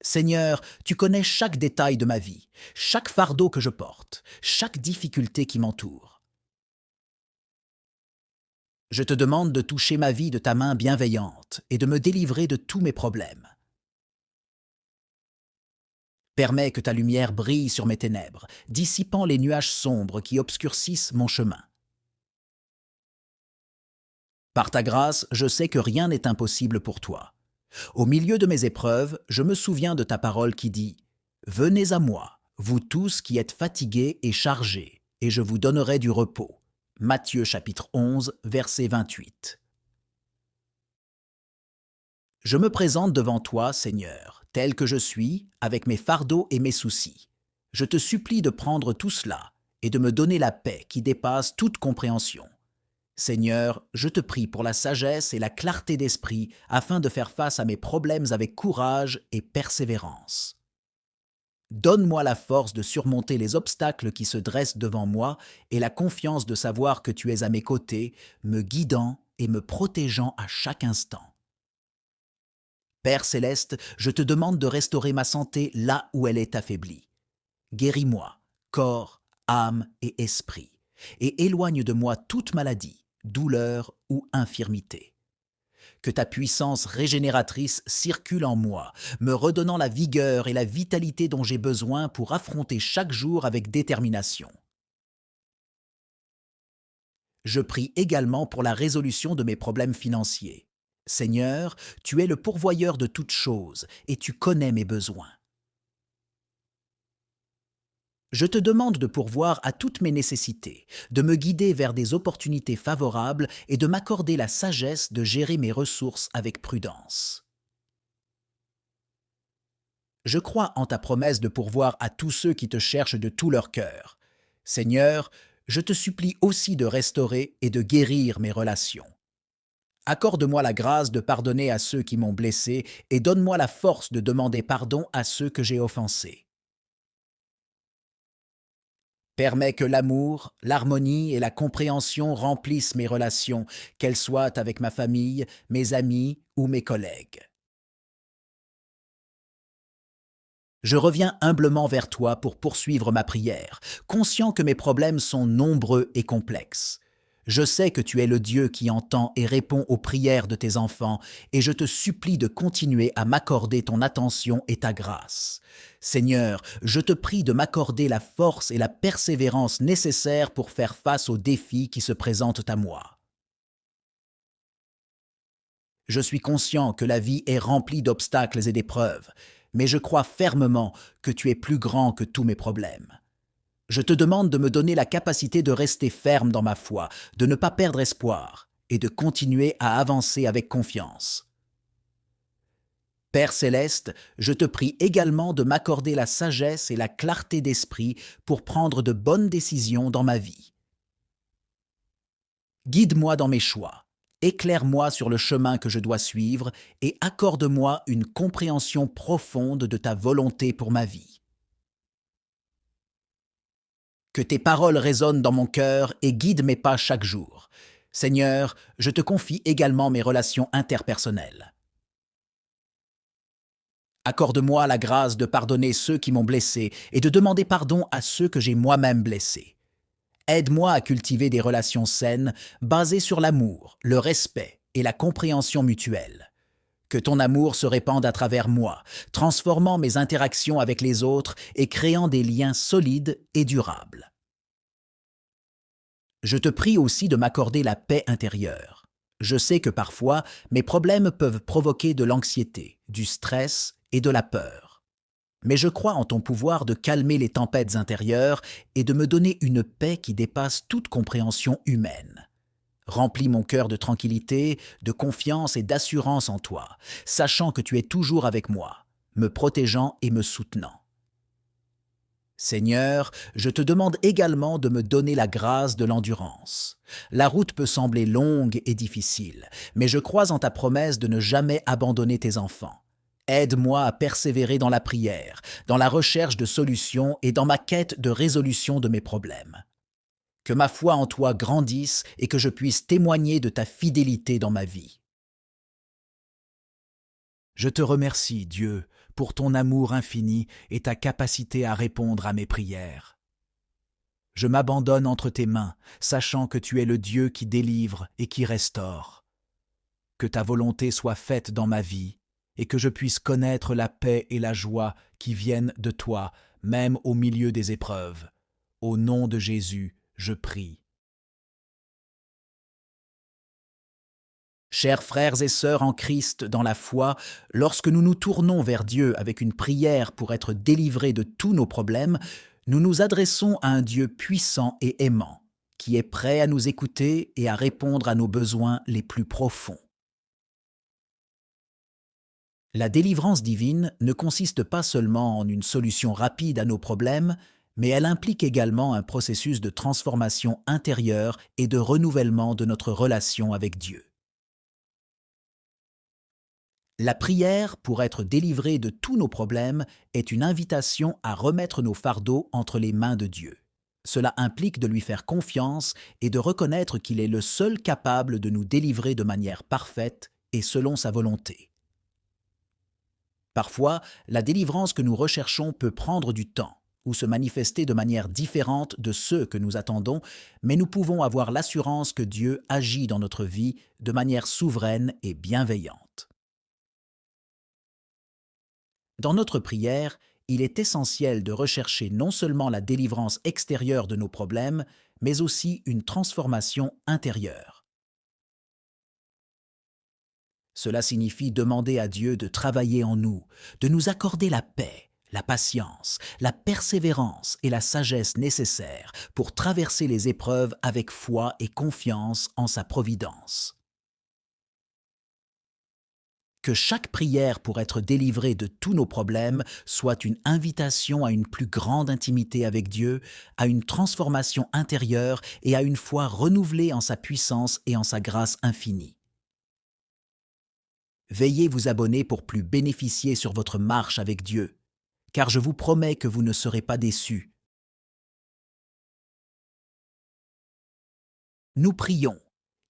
Speaker 1: Seigneur, tu connais chaque détail de ma vie, chaque fardeau que je porte, chaque difficulté qui m'entoure. Je te demande de toucher ma vie de ta main bienveillante et de me délivrer de tous mes problèmes. Permets que ta lumière brille sur mes ténèbres, dissipant les nuages sombres qui obscurcissent mon chemin. Par ta grâce, je sais que rien n'est impossible pour toi. Au milieu de mes épreuves, je me souviens de ta parole qui dit « Venez à moi, vous tous qui êtes fatigués et chargés, et je vous donnerai du repos. » Matthieu chapitre 11, verset 28. Je me présente devant toi, Seigneur, tel que je suis, avec mes fardeaux et mes soucis. Je te supplie de prendre tout cela et de me donner la paix qui dépasse toute compréhension. Seigneur, je te prie pour la sagesse et la clarté d'esprit afin de faire face à mes problèmes avec courage et persévérance. Donne-moi la force de surmonter les obstacles qui se dressent devant moi et la confiance de savoir que tu es à mes côtés, me guidant et me protégeant à chaque instant. Père céleste, je te demande de restaurer ma santé là où elle est affaiblie. Guéris-moi, corps, âme et esprit, et éloigne de moi toute maladie, douleur ou infirmité. Que ta puissance régénératrice circule en moi, me redonnant la vigueur et la vitalité dont j'ai besoin pour affronter chaque jour avec détermination. Je prie également pour la résolution de mes problèmes financiers. Seigneur, tu es le pourvoyeur de toutes choses et tu connais mes besoins. Je te demande de pourvoir à toutes mes nécessités, de me guider vers des opportunités favorables et de m'accorder la sagesse de gérer mes ressources avec prudence. Je crois en ta promesse de pourvoir à tous ceux qui te cherchent de tout leur cœur. Seigneur, je te supplie aussi de restaurer et de guérir mes relations. Accorde-moi la grâce de pardonner à ceux qui m'ont blessé et donne-moi la force de demander pardon à ceux que j'ai offensés. Permets que l'amour, l'harmonie et la compréhension remplissent mes relations, qu'elles soient avec ma famille, mes amis ou mes collègues. Je reviens humblement vers toi pour poursuivre ma prière, conscient que mes problèmes sont nombreux et complexes. Je sais que tu es le Dieu qui entend et répond aux prières de tes enfants, et je te supplie de continuer à m'accorder ton attention et ta grâce. Seigneur, je te prie de m'accorder la force et la persévérance nécessaires pour faire face aux défis qui se présentent à moi. Je suis conscient que la vie est remplie d'obstacles et d'épreuves, mais je crois fermement que tu es plus grand que tous mes problèmes. Je te demande de me donner la capacité de rester ferme dans ma foi, de ne pas perdre espoir et de continuer à avancer avec confiance. Père céleste, je te prie également de m'accorder la sagesse et la clarté d'esprit pour prendre de bonnes décisions dans ma vie. Guide-moi dans mes choix, éclaire-moi sur le chemin que je dois suivre et accorde-moi une compréhension profonde de ta volonté pour ma vie. Que tes paroles résonnent dans mon cœur et guident mes pas chaque jour. Seigneur, je te confie également mes relations interpersonnelles. Accorde-moi la grâce de pardonner ceux qui m'ont blessé et de demander pardon à ceux que j'ai moi-même blessés. Aide-moi à cultiver des relations saines basées sur l'amour, le respect et la compréhension mutuelle. Que ton amour se répande à travers moi, transformant mes interactions avec les autres et créant des liens solides et durables. Je te prie aussi de m'accorder la paix intérieure. Je sais que parfois, mes problèmes peuvent provoquer de l'anxiété, du stress et de la peur. Mais je crois en ton pouvoir de calmer les tempêtes intérieures et de me donner une paix qui dépasse toute compréhension humaine. Remplis mon cœur de tranquillité, de confiance et d'assurance en toi, sachant que tu es toujours avec moi, me protégeant et me soutenant. Seigneur, je te demande également de me donner la grâce de l'endurance. La route peut sembler longue et difficile, mais je crois en ta promesse de ne jamais abandonner tes enfants. Aide-moi à persévérer dans la prière, dans la recherche de solutions et dans ma quête de résolution de mes problèmes. Que ma foi en toi grandisse et que je puisse témoigner de ta fidélité dans ma vie.
Speaker 2: Je te remercie, Dieu, pour ton amour infini et ta capacité à répondre à mes prières. Je m'abandonne entre tes mains, sachant que tu es le Dieu qui délivre et qui restaure. Que ta volonté soit faite dans ma vie et que je puisse connaître la paix et la joie qui viennent de toi, même au milieu des épreuves. Au nom de Jésus, je prie.
Speaker 1: Chers frères et sœurs en Christ dans la foi, lorsque nous nous tournons vers Dieu avec une prière pour être délivrés de tous nos problèmes, nous nous adressons à un Dieu puissant et aimant, qui est prêt à nous écouter et à répondre à nos besoins les plus profonds. La délivrance divine ne consiste pas seulement en une solution rapide à nos problèmes, mais elle implique également un processus de transformation intérieure et de renouvellement de notre relation avec Dieu. La prière, pour être délivrée de tous nos problèmes, est une invitation à remettre nos fardeaux entre les mains de Dieu. Cela implique de lui faire confiance et de reconnaître qu'il est le seul capable de nous délivrer de manière parfaite et selon sa volonté. Parfois, la délivrance que nous recherchons peut prendre du temps ou se manifester de manière différente de ceux que nous attendons, mais nous pouvons avoir l'assurance que Dieu agit dans notre vie de manière souveraine et bienveillante. Dans notre prière, il est essentiel de rechercher non seulement la délivrance extérieure de nos problèmes, mais aussi une transformation intérieure. Cela signifie demander à Dieu de travailler en nous, de nous accorder la paix, la patience, la persévérance et la sagesse nécessaires pour traverser les épreuves avec foi et confiance en sa providence. Que chaque prière pour être délivrée de tous nos problèmes soit une invitation à une plus grande intimité avec Dieu, à une transformation intérieure et à une foi renouvelée en sa puissance et en sa grâce infinie. Veillez vous abonner pour plus bénéficier sur votre marche avec Dieu, car je vous promets que vous ne serez pas déçus. Nous prions,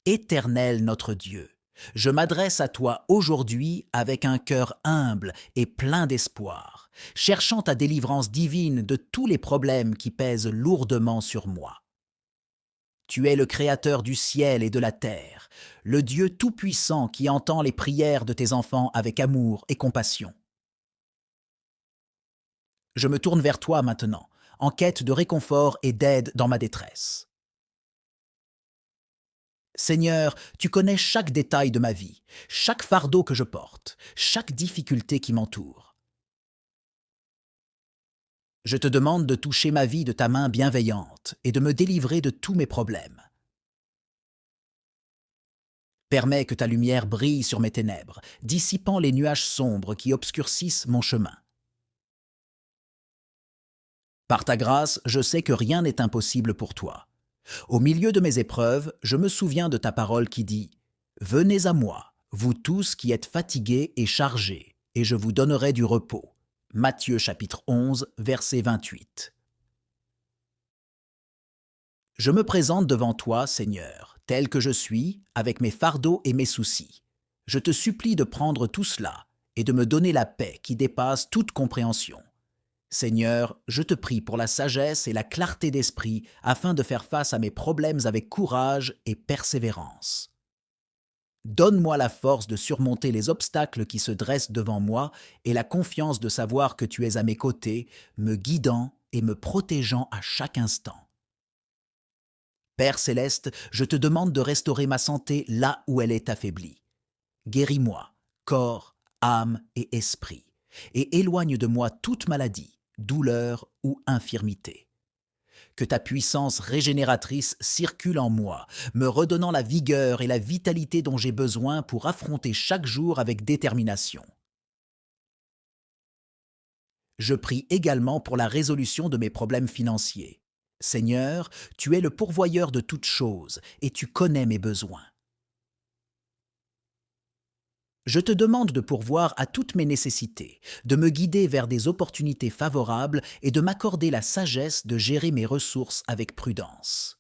Speaker 1: Éternel notre Dieu. Je m'adresse à toi aujourd'hui avec un cœur humble et plein d'espoir, cherchant ta délivrance divine de tous les problèmes qui pèsent lourdement sur moi. Tu es le Créateur du ciel et de la terre, le Dieu tout-puissant qui entend les prières de tes enfants avec amour et compassion. Je me tourne vers toi maintenant, en quête de réconfort et d'aide dans ma détresse. Seigneur, tu connais chaque détail de ma vie, chaque fardeau que je porte, chaque difficulté qui m'entoure. Je te demande de toucher ma vie de ta main bienveillante et de me délivrer de tous mes problèmes. Permets que ta lumière brille sur mes ténèbres, dissipant les nuages sombres qui obscurcissent mon chemin. Par ta grâce, je sais que rien n'est impossible pour toi. Au milieu de mes épreuves, je me souviens de ta parole qui dit « Venez à moi, vous tous qui êtes fatigués et chargés, et je vous donnerai du repos. » Matthieu chapitre 11, verset 28. Je me présente devant toi, Seigneur, tel que je suis, avec mes fardeaux et mes soucis. Je te supplie de prendre tout cela et de me donner la paix qui dépasse toute compréhension. Seigneur, je te prie pour la sagesse et la clarté d'esprit afin de faire face à mes problèmes avec courage et persévérance. Donne-moi la force de surmonter les obstacles qui se dressent devant moi et la confiance de savoir que tu es à mes côtés, me guidant et me protégeant à chaque instant. Père céleste, je te demande de restaurer ma santé là où elle est affaiblie. Guéris-moi, corps, âme et esprit, et éloigne de moi toute maladie, douleur ou infirmité. Que ta puissance régénératrice circule en moi, me redonnant la vigueur et la vitalité dont j'ai besoin pour affronter chaque jour avec détermination. Je prie également pour la résolution de mes problèmes financiers. Seigneur, tu es le pourvoyeur de toutes choses et tu connais mes besoins. Je te demande de pourvoir à toutes mes nécessités, de me guider vers des opportunités favorables et de m'accorder la sagesse de gérer mes ressources avec prudence.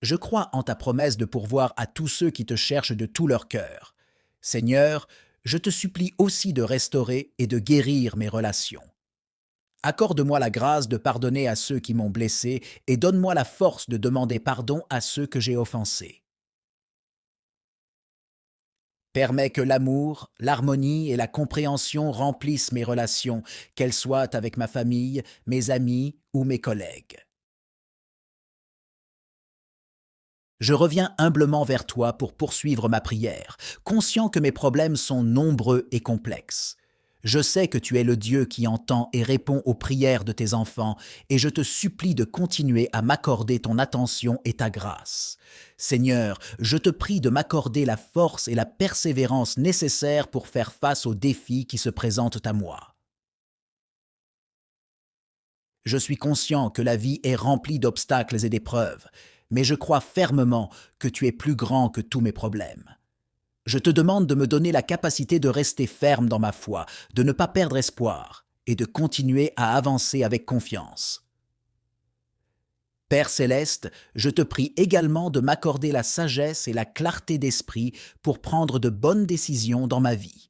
Speaker 1: Je crois en ta promesse de pourvoir à tous ceux qui te cherchent de tout leur cœur. Seigneur, je te supplie aussi de restaurer et de guérir mes relations. Accorde-moi la grâce de pardonner à ceux qui m'ont blessé et donne-moi la force de demander pardon à ceux que j'ai offensés. Permets que l'amour, l'harmonie et la compréhension remplissent mes relations, qu'elles soient avec ma famille, mes amis ou mes collègues. Je reviens humblement vers toi pour poursuivre ma prière, conscient que mes problèmes sont nombreux et complexes. Je sais que tu es le Dieu qui entend et répond aux prières de tes enfants, et je te supplie de continuer à m'accorder ton attention et ta grâce. Seigneur, je te prie de m'accorder la force et la persévérance nécessaires pour faire face aux défis qui se présentent à moi. Je suis conscient que la vie est remplie d'obstacles et d'épreuves, mais je crois fermement que tu es plus grand que tous mes problèmes. Je te demande de me donner la capacité de rester ferme dans ma foi, de ne pas perdre espoir et de continuer à avancer avec confiance. Père céleste, je te prie également de m'accorder la sagesse et la clarté d'esprit pour prendre de bonnes décisions dans ma vie.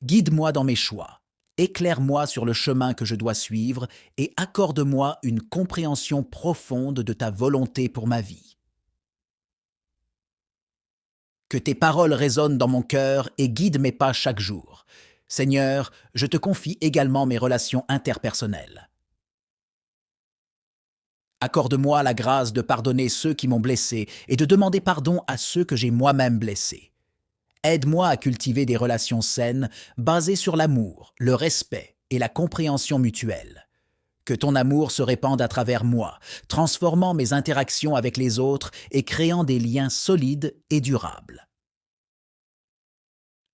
Speaker 1: Guide-moi dans mes choix, éclaire-moi sur le chemin que je dois suivre et accorde-moi une compréhension profonde de ta volonté pour ma vie. Que tes paroles résonnent dans mon cœur et guident mes pas chaque jour. Seigneur, je te confie également mes relations interpersonnelles. Accorde-moi la grâce de pardonner ceux qui m'ont blessé et de demander pardon à ceux que j'ai moi-même blessés. Aide-moi à cultiver des relations saines basées sur l'amour, le respect et la compréhension mutuelle. Que ton amour se répande à travers moi, transformant mes interactions avec les autres et créant des liens solides et durables.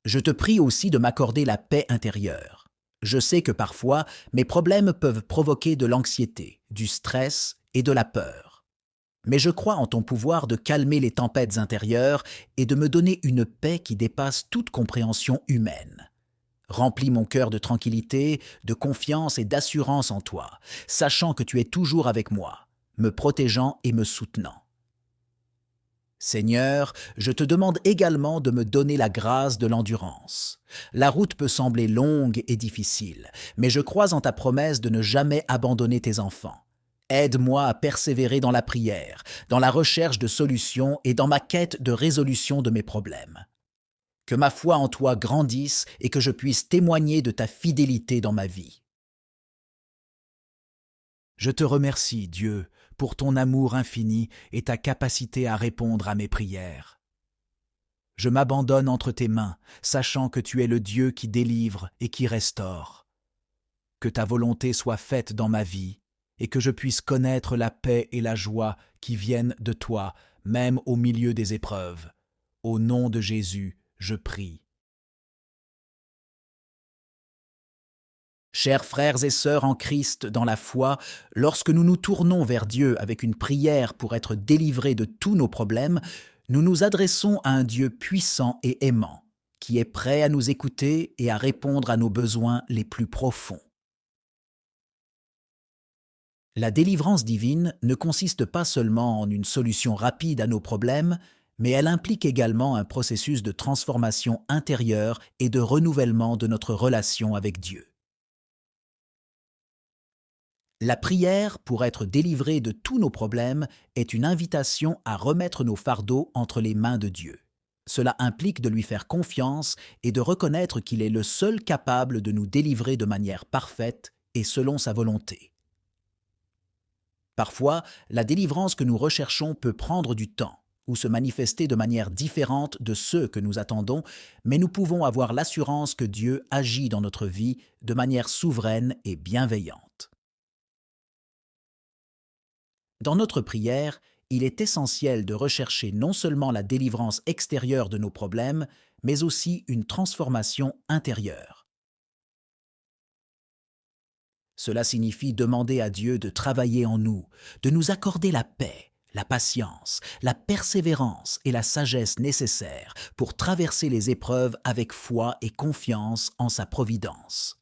Speaker 1: Je te prie aussi de m'accorder la paix intérieure. Je sais que parfois, mes problèmes peuvent provoquer de l'anxiété, du stress et de la peur. Mais je crois en ton pouvoir de calmer les tempêtes intérieures et de me donner une paix qui dépasse toute compréhension humaine. Remplis mon cœur de tranquillité, de confiance et d'assurance en toi, sachant que tu es toujours avec moi, me protégeant et me soutenant. Seigneur, je te demande également de me donner la grâce de l'endurance. La route peut sembler longue et difficile, mais je crois en ta promesse de ne jamais abandonner tes enfants. Aide-moi à persévérer dans la prière, dans la recherche de solutions et dans ma quête de résolution de mes problèmes. Que ma foi en toi grandisse et que je puisse témoigner de ta fidélité dans ma vie.
Speaker 2: Je te remercie, Dieu, pour ton amour infini et ta capacité à répondre à mes prières. Je m'abandonne entre tes mains, sachant que tu es le Dieu qui délivre et qui restaure. Que ta volonté soit faite dans ma vie et que je puisse connaître la paix et la joie qui viennent de toi, même au milieu des épreuves. Au nom de Jésus, je prie.
Speaker 1: Chers frères et sœurs en Christ dans la foi, lorsque nous nous tournons vers Dieu avec une prière pour être délivrés de tous nos problèmes, nous nous adressons à un Dieu puissant et aimant, qui est prêt à nous écouter et à répondre à nos besoins les plus profonds. La délivrance divine ne consiste pas seulement en une solution rapide à nos problèmes, mais elle implique également un processus de transformation intérieure et de renouvellement de notre relation avec Dieu. La prière, pour être délivrés de tous nos problèmes, est une invitation à remettre nos fardeaux entre les mains de Dieu. Cela implique de lui faire confiance et de reconnaître qu'il est le seul capable de nous délivrer de manière parfaite et selon sa volonté. Parfois, la délivrance que nous recherchons peut prendre du temps ou se manifester de manière différente de ceux que nous attendons, mais nous pouvons avoir l'assurance que Dieu agit dans notre vie de manière souveraine et bienveillante. Dans notre prière, il est essentiel de rechercher non seulement la délivrance extérieure de nos problèmes, mais aussi une transformation intérieure. Cela signifie demander à Dieu de travailler en nous, de nous accorder la paix, la patience, la persévérance et la sagesse nécessaires pour traverser les épreuves avec foi et confiance en sa providence.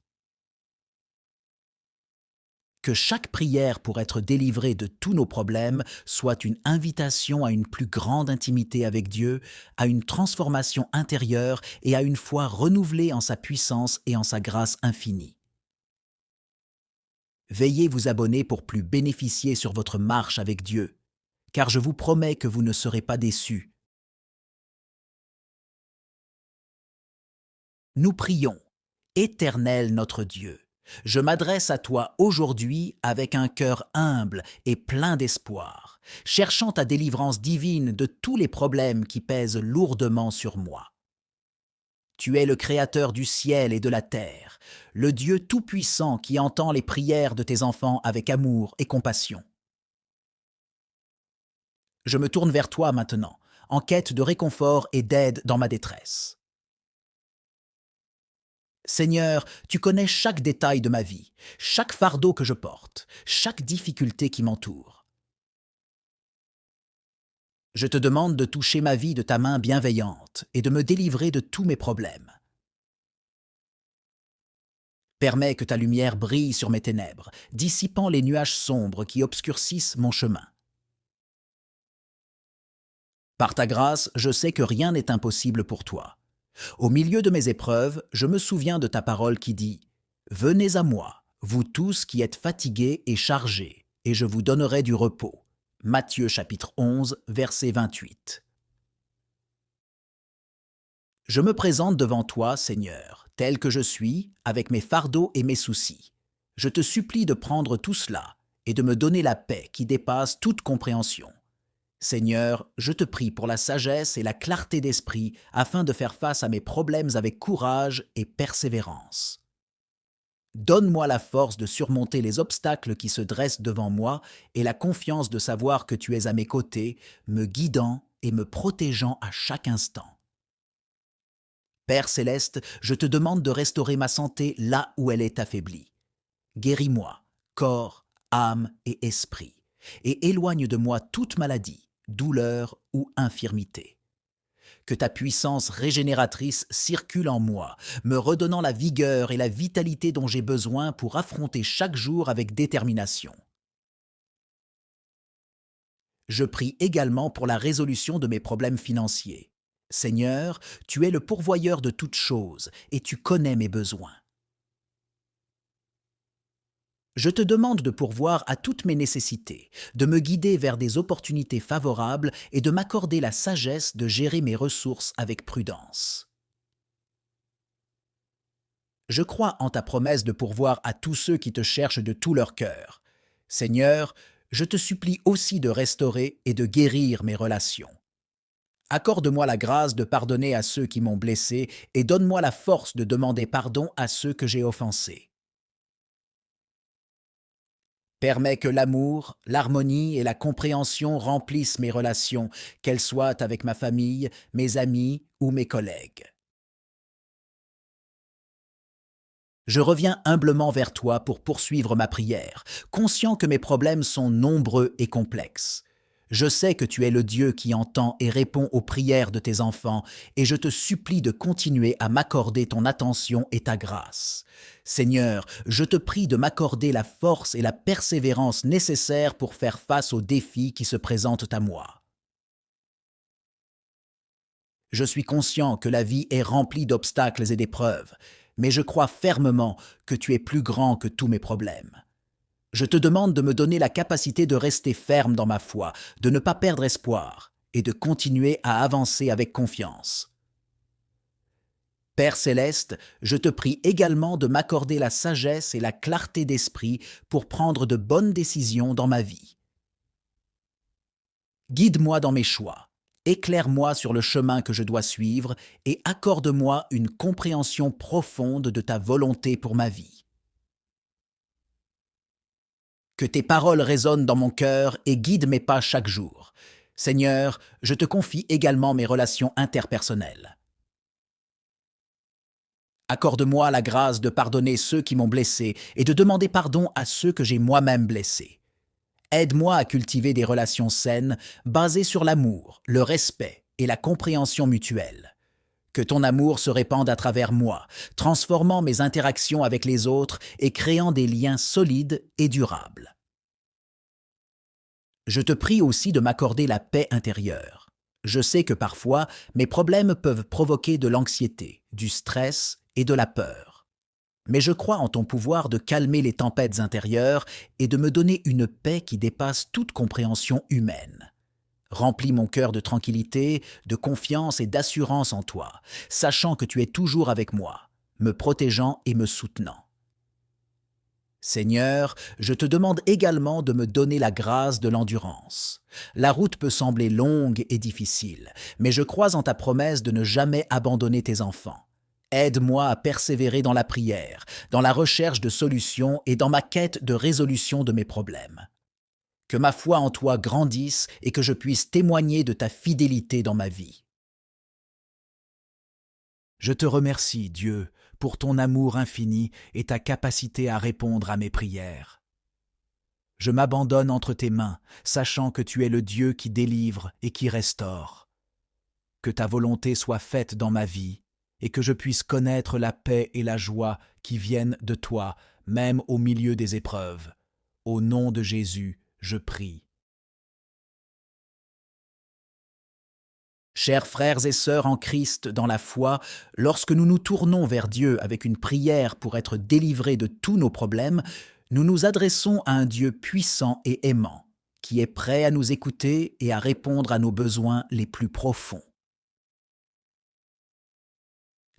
Speaker 1: Que chaque prière pour être délivré de tous nos problèmes soit une invitation à une plus grande intimité avec Dieu, à une transformation intérieure et à une foi renouvelée en sa puissance et en sa grâce infinie. Veillez vous abonner pour plus bénéficier sur votre marche avec Dieu, car je vous promets que vous ne serez pas déçus. Nous prions, Éternel notre Dieu. Je m'adresse à toi aujourd'hui avec un cœur humble et plein d'espoir, cherchant ta délivrance divine de tous les problèmes qui pèsent lourdement sur moi. Tu es le Créateur du ciel et de la terre, le Dieu tout-puissant qui entend les prières de tes enfants avec amour et compassion. Je me tourne vers toi maintenant, en quête de réconfort et d'aide dans ma détresse. Seigneur, tu connais chaque détail de ma vie, chaque fardeau que je porte, chaque difficulté qui m'entoure. Je te demande de toucher ma vie de ta main bienveillante et de me délivrer de tous mes problèmes. Permets que ta lumière brille sur mes ténèbres, dissipant les nuages sombres qui obscurcissent mon chemin. Par ta grâce, je sais que rien n'est impossible pour toi. Au milieu de mes épreuves, je me souviens de ta parole qui dit « Venez à moi, vous tous qui êtes fatigués et chargés, et je vous donnerai du repos. » Matthieu chapitre 11, verset 28. Je me présente devant toi, Seigneur, tel que je suis, avec mes fardeaux et mes soucis. Je te supplie de prendre tout cela et de me donner la paix qui dépasse toute compréhension. Seigneur, je te prie pour la sagesse et la clarté d'esprit afin de faire face à mes problèmes avec courage et persévérance. Donne-moi la force de surmonter les obstacles qui se dressent devant moi et la confiance de savoir que tu es à mes côtés, me guidant et me protégeant à chaque instant. Père céleste, je te demande de restaurer ma santé là où elle est affaiblie. Guéris-moi, corps, âme et esprit, et éloigne de moi toute maladie, douleur ou infirmité. Que ta puissance régénératrice circule en moi, me redonnant la vigueur et la vitalité dont j'ai besoin pour affronter chaque jour avec détermination. Je prie également pour la résolution de mes problèmes financiers. Seigneur, tu es le pourvoyeur de toutes choses et tu connais mes besoins. Je te demande de pourvoir à toutes mes nécessités, de me guider vers des opportunités favorables et de m'accorder la sagesse de gérer mes ressources avec prudence. Je crois en ta promesse de pourvoir à tous ceux qui te cherchent de tout leur cœur. Seigneur, je te supplie aussi de restaurer et de guérir mes relations. Accorde-moi la grâce de pardonner à ceux qui m'ont blessé et donne-moi la force de demander pardon à ceux que j'ai offensés. Permets que l'amour, l'harmonie et la compréhension remplissent mes relations, qu'elles soient avec ma famille, mes amis ou mes collègues. Je reviens humblement vers toi pour poursuivre ma prière, conscient que mes problèmes sont nombreux et complexes. Je sais que tu es le Dieu qui entend et répond aux prières de tes enfants, et je te supplie de continuer à m'accorder ton attention et ta grâce. Seigneur, je te prie de m'accorder la force et la persévérance nécessaires pour faire face aux défis qui se présentent à moi. Je suis conscient que la vie est remplie d'obstacles et d'épreuves, mais je crois fermement que tu es plus grand que tous mes problèmes. Je te demande de me donner la capacité de rester ferme dans ma foi, de ne pas perdre espoir et de continuer à avancer avec confiance. Père céleste, je te prie également de m'accorder la sagesse et la clarté d'esprit pour prendre de bonnes décisions dans ma vie. Guide-moi dans mes choix. Éclaire-moi sur le chemin que je dois suivre et accorde-moi une compréhension profonde de ta volonté pour ma vie. Que tes paroles résonnent dans mon cœur et guident mes pas chaque jour. Seigneur, je te confie également mes relations interpersonnelles. Accorde-moi la grâce de pardonner ceux qui m'ont blessé et de demander pardon à ceux que j'ai moi-même blessés. Aide-moi à cultiver des relations saines basées sur l'amour, le respect et la compréhension mutuelle. Que ton amour se répande à travers moi, transformant mes interactions avec les autres et créant des liens solides et durables. Je te prie aussi de m'accorder la paix intérieure. Je sais que parfois, mes problèmes peuvent provoquer de l'anxiété, du stress et de la peur. Mais je crois en ton pouvoir de calmer les tempêtes intérieures et de me donner une paix qui dépasse toute compréhension humaine. Remplis mon cœur de tranquillité, de confiance et d'assurance en toi, sachant que tu es toujours avec moi, me protégeant et me soutenant. Seigneur, je te demande également de me donner la grâce de l'endurance. La route peut sembler longue et difficile, mais je crois en ta promesse de ne jamais abandonner tes enfants. Aide-moi à persévérer dans la prière, dans la recherche de solutions et dans ma quête de résolution de mes problèmes. Que ma foi en toi grandisse et que je puisse témoigner de ta fidélité dans ma vie.
Speaker 2: Je te remercie, Dieu, pour ton amour infini et ta capacité à répondre à mes prières. Je m'abandonne entre tes mains, sachant que tu es le Dieu qui délivre et qui restaure. Que ta volonté soit faite dans ma vie, et que je puisse connaître la paix et la joie qui viennent de toi, même au milieu des épreuves. Au nom de Jésus, je prie.
Speaker 1: Chers frères et sœurs en Christ dans la foi, lorsque nous nous tournons vers Dieu avec une prière pour être délivrés de tous nos problèmes, nous nous adressons à un Dieu puissant et aimant, qui est prêt à nous écouter et à répondre à nos besoins les plus profonds.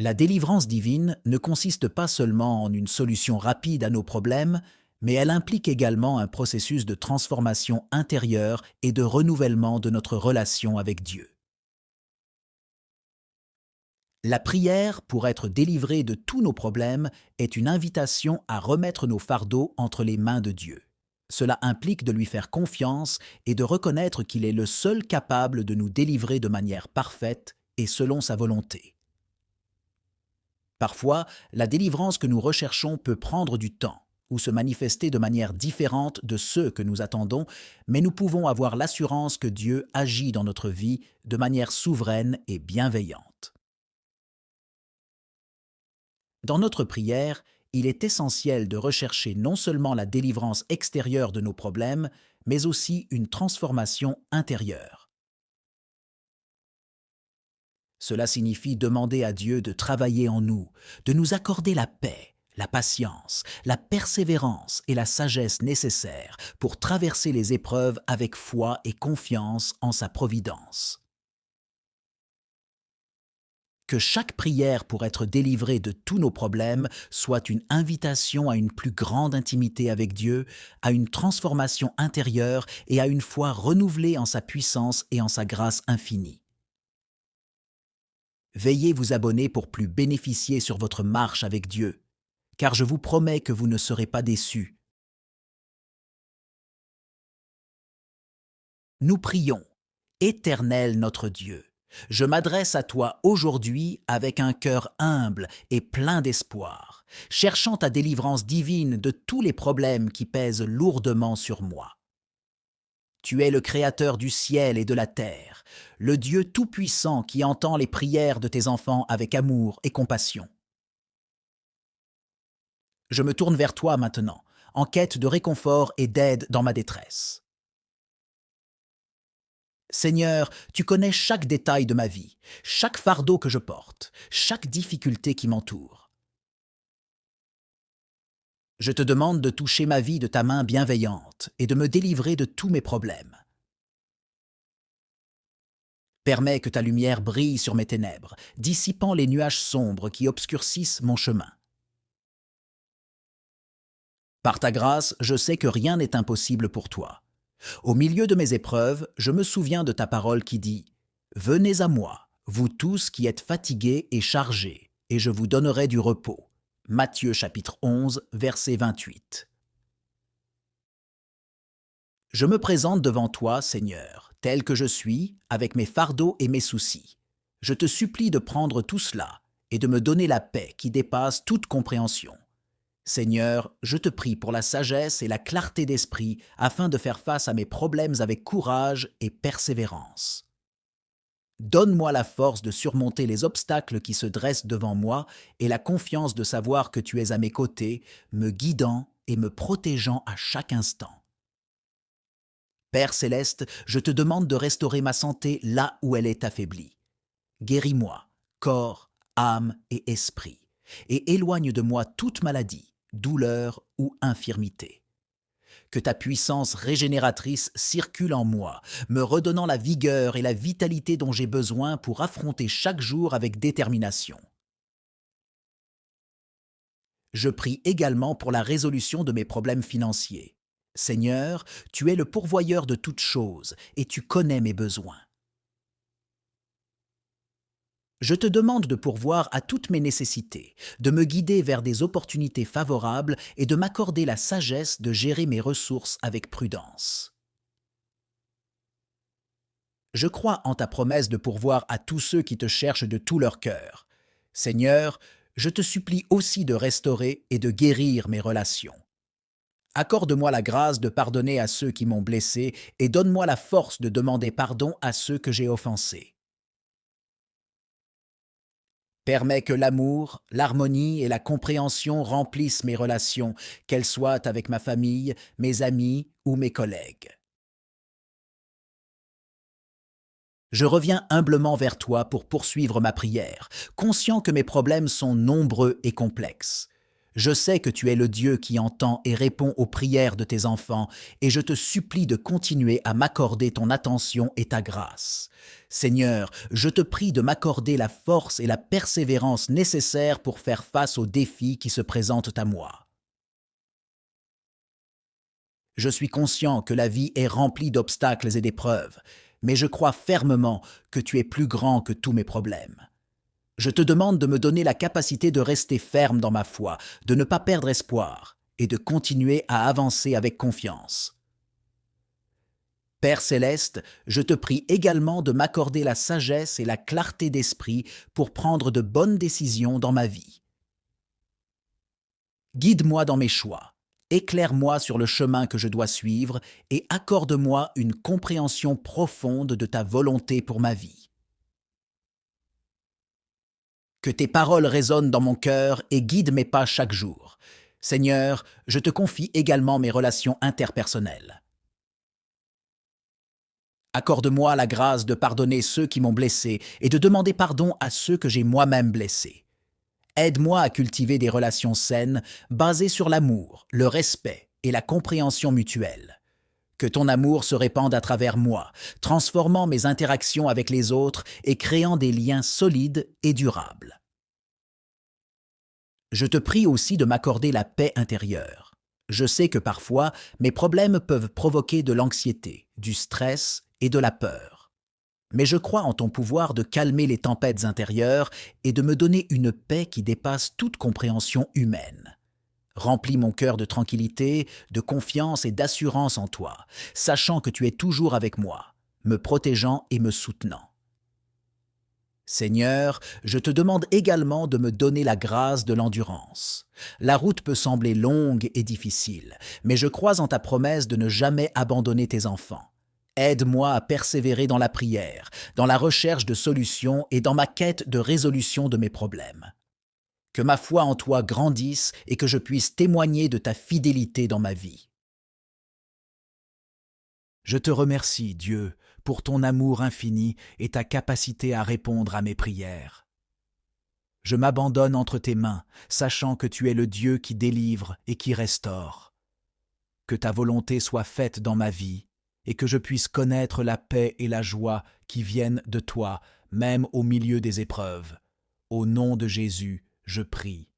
Speaker 1: La délivrance divine ne consiste pas seulement en une solution rapide à nos problèmes, mais elle implique également un processus de transformation intérieure et de renouvellement de notre relation avec Dieu. La prière, pour être délivrée de tous nos problèmes, est une invitation à remettre nos fardeaux entre les mains de Dieu. Cela implique de lui faire confiance et de reconnaître qu'il est le seul capable de nous délivrer de manière parfaite et selon sa volonté. Parfois, la délivrance que nous recherchons peut prendre du temps ou se manifester de manière différente de ceux que nous attendons, mais nous pouvons avoir l'assurance que Dieu agit dans notre vie de manière souveraine et bienveillante. Dans notre prière, il est essentiel de rechercher non seulement la délivrance extérieure de nos problèmes, mais aussi une transformation intérieure. Cela signifie demander à Dieu de travailler en nous, de nous accorder la paix, la patience, la persévérance et la sagesse nécessaires pour traverser les épreuves avec foi et confiance en sa providence. Que chaque prière pour être délivré de tous nos problèmes soit une invitation à une plus grande intimité avec Dieu, à une transformation intérieure et à une foi renouvelée en sa puissance et en sa grâce infinie. Veillez vous abonner pour plus bénéficier sur votre marche avec Dieu, car je vous promets que vous ne serez pas déçus. Nous prions. Éternel notre Dieu, je m'adresse à toi aujourd'hui avec un cœur humble et plein d'espoir, cherchant ta délivrance divine de tous les problèmes qui pèsent lourdement sur moi. Tu es le Créateur du ciel et de la terre, le Dieu tout-puissant qui entend les prières de tes enfants avec amour et compassion. Je me tourne vers toi maintenant, en quête de réconfort et d'aide dans ma détresse. Seigneur, tu connais chaque détail de ma vie, chaque fardeau que je porte, chaque difficulté qui m'entoure. Je te demande de toucher ma vie de ta main bienveillante et de me délivrer de tous mes problèmes. Permets que ta lumière brille sur mes ténèbres, dissipant les nuages sombres qui obscurcissent mon chemin. Par ta grâce, je sais que rien n'est impossible pour toi. Au milieu de mes épreuves, je me souviens de ta parole qui dit « Venez à moi, vous tous qui êtes fatigués et chargés, et je vous donnerai du repos. » Matthieu chapitre 11, verset 28. Je me présente devant toi, Seigneur, tel que je suis, avec mes fardeaux et mes soucis. Je te supplie de prendre tout cela et de me donner la paix qui dépasse toute compréhension. Seigneur, je te prie pour la sagesse et la clarté d'esprit afin de faire face à mes problèmes avec courage et persévérance. Donne-moi la force de surmonter les obstacles qui se dressent devant moi et la confiance de savoir que tu es à mes côtés, me guidant et me protégeant à chaque instant. Père céleste, je te demande de restaurer ma santé là où elle est affaiblie. Guéris-moi, corps, âme et esprit, et éloigne de moi toute maladie, douleur ou infirmité. Que ta puissance régénératrice circule en moi, me redonnant la vigueur et la vitalité dont j'ai besoin pour affronter chaque jour avec détermination. Je prie également pour la résolution de mes problèmes financiers. Seigneur, tu es le pourvoyeur de toutes choses et tu connais mes besoins. Je te demande de pourvoir à toutes mes nécessités, de me guider vers des opportunités favorables et de m'accorder la sagesse de gérer mes ressources avec prudence. Je crois en ta promesse de pourvoir à tous ceux qui te cherchent de tout leur cœur. Seigneur, je te supplie aussi de restaurer et de guérir mes relations. Accorde-moi la grâce de pardonner à ceux qui m'ont blessé et donne-moi la force de demander pardon à ceux que j'ai offensés. Permets que l'amour, l'harmonie et la compréhension remplissent mes relations, qu'elles soient avec ma famille, mes amis ou mes collègues. Je reviens humblement vers toi pour poursuivre ma prière, conscient que mes problèmes sont nombreux et complexes. Je sais que tu es le Dieu qui entend et répond aux prières de tes enfants, et je te supplie de continuer à m'accorder ton attention et ta grâce. Seigneur, je te prie de m'accorder la force et la persévérance nécessaires pour faire face aux défis qui se présentent à moi. Je suis conscient que la vie est remplie d'obstacles et d'épreuves, mais je crois fermement que tu es plus grand que tous mes problèmes. Je te demande de me donner la capacité de rester ferme dans ma foi, de ne pas perdre espoir et de continuer à avancer avec confiance. Père céleste, je te prie également de m'accorder la sagesse et la clarté d'esprit pour prendre de bonnes décisions dans ma vie. Guide-moi dans mes choix, éclaire-moi sur le chemin que je dois suivre et accorde-moi une compréhension profonde de ta volonté pour ma vie. Que tes paroles résonnent dans mon cœur et guident mes pas chaque jour. Seigneur, je te confie également mes relations interpersonnelles. Accorde-moi la grâce de pardonner ceux qui m'ont blessé et de demander pardon à ceux que j'ai moi-même blessés. Aide-moi à cultiver des relations saines basées sur l'amour, le respect et la compréhension mutuelle. Que ton amour se répande à travers moi, transformant mes interactions avec les autres et créant des liens solides et durables. Je te prie aussi de m'accorder la paix intérieure. Je sais que parfois, mes problèmes peuvent provoquer de l'anxiété, du stress et de la peur. Mais je crois en ton pouvoir de calmer les tempêtes intérieures et de me donner une paix qui dépasse toute compréhension humaine. Remplis mon cœur de tranquillité, de confiance et d'assurance en toi, sachant que tu es toujours avec moi, me protégeant et me soutenant. Seigneur, je te demande également de me donner la grâce de l'endurance. La route peut sembler longue et difficile, mais je crois en ta promesse de ne jamais abandonner tes enfants. Aide-moi à persévérer dans la prière, dans la recherche de solutions et dans ma quête de résolution de mes problèmes. Que ma foi en toi grandisse et que je puisse témoigner de ta fidélité dans ma vie.
Speaker 2: Je te remercie, Dieu, pour ton amour infini et ta capacité à répondre à mes prières. Je m'abandonne entre tes mains, sachant que tu es le Dieu qui délivre et qui restaure. Que ta volonté soit faite dans ma vie et que je puisse connaître la paix et la joie qui viennent de toi, même au milieu des épreuves. Au nom de Jésus, je prie.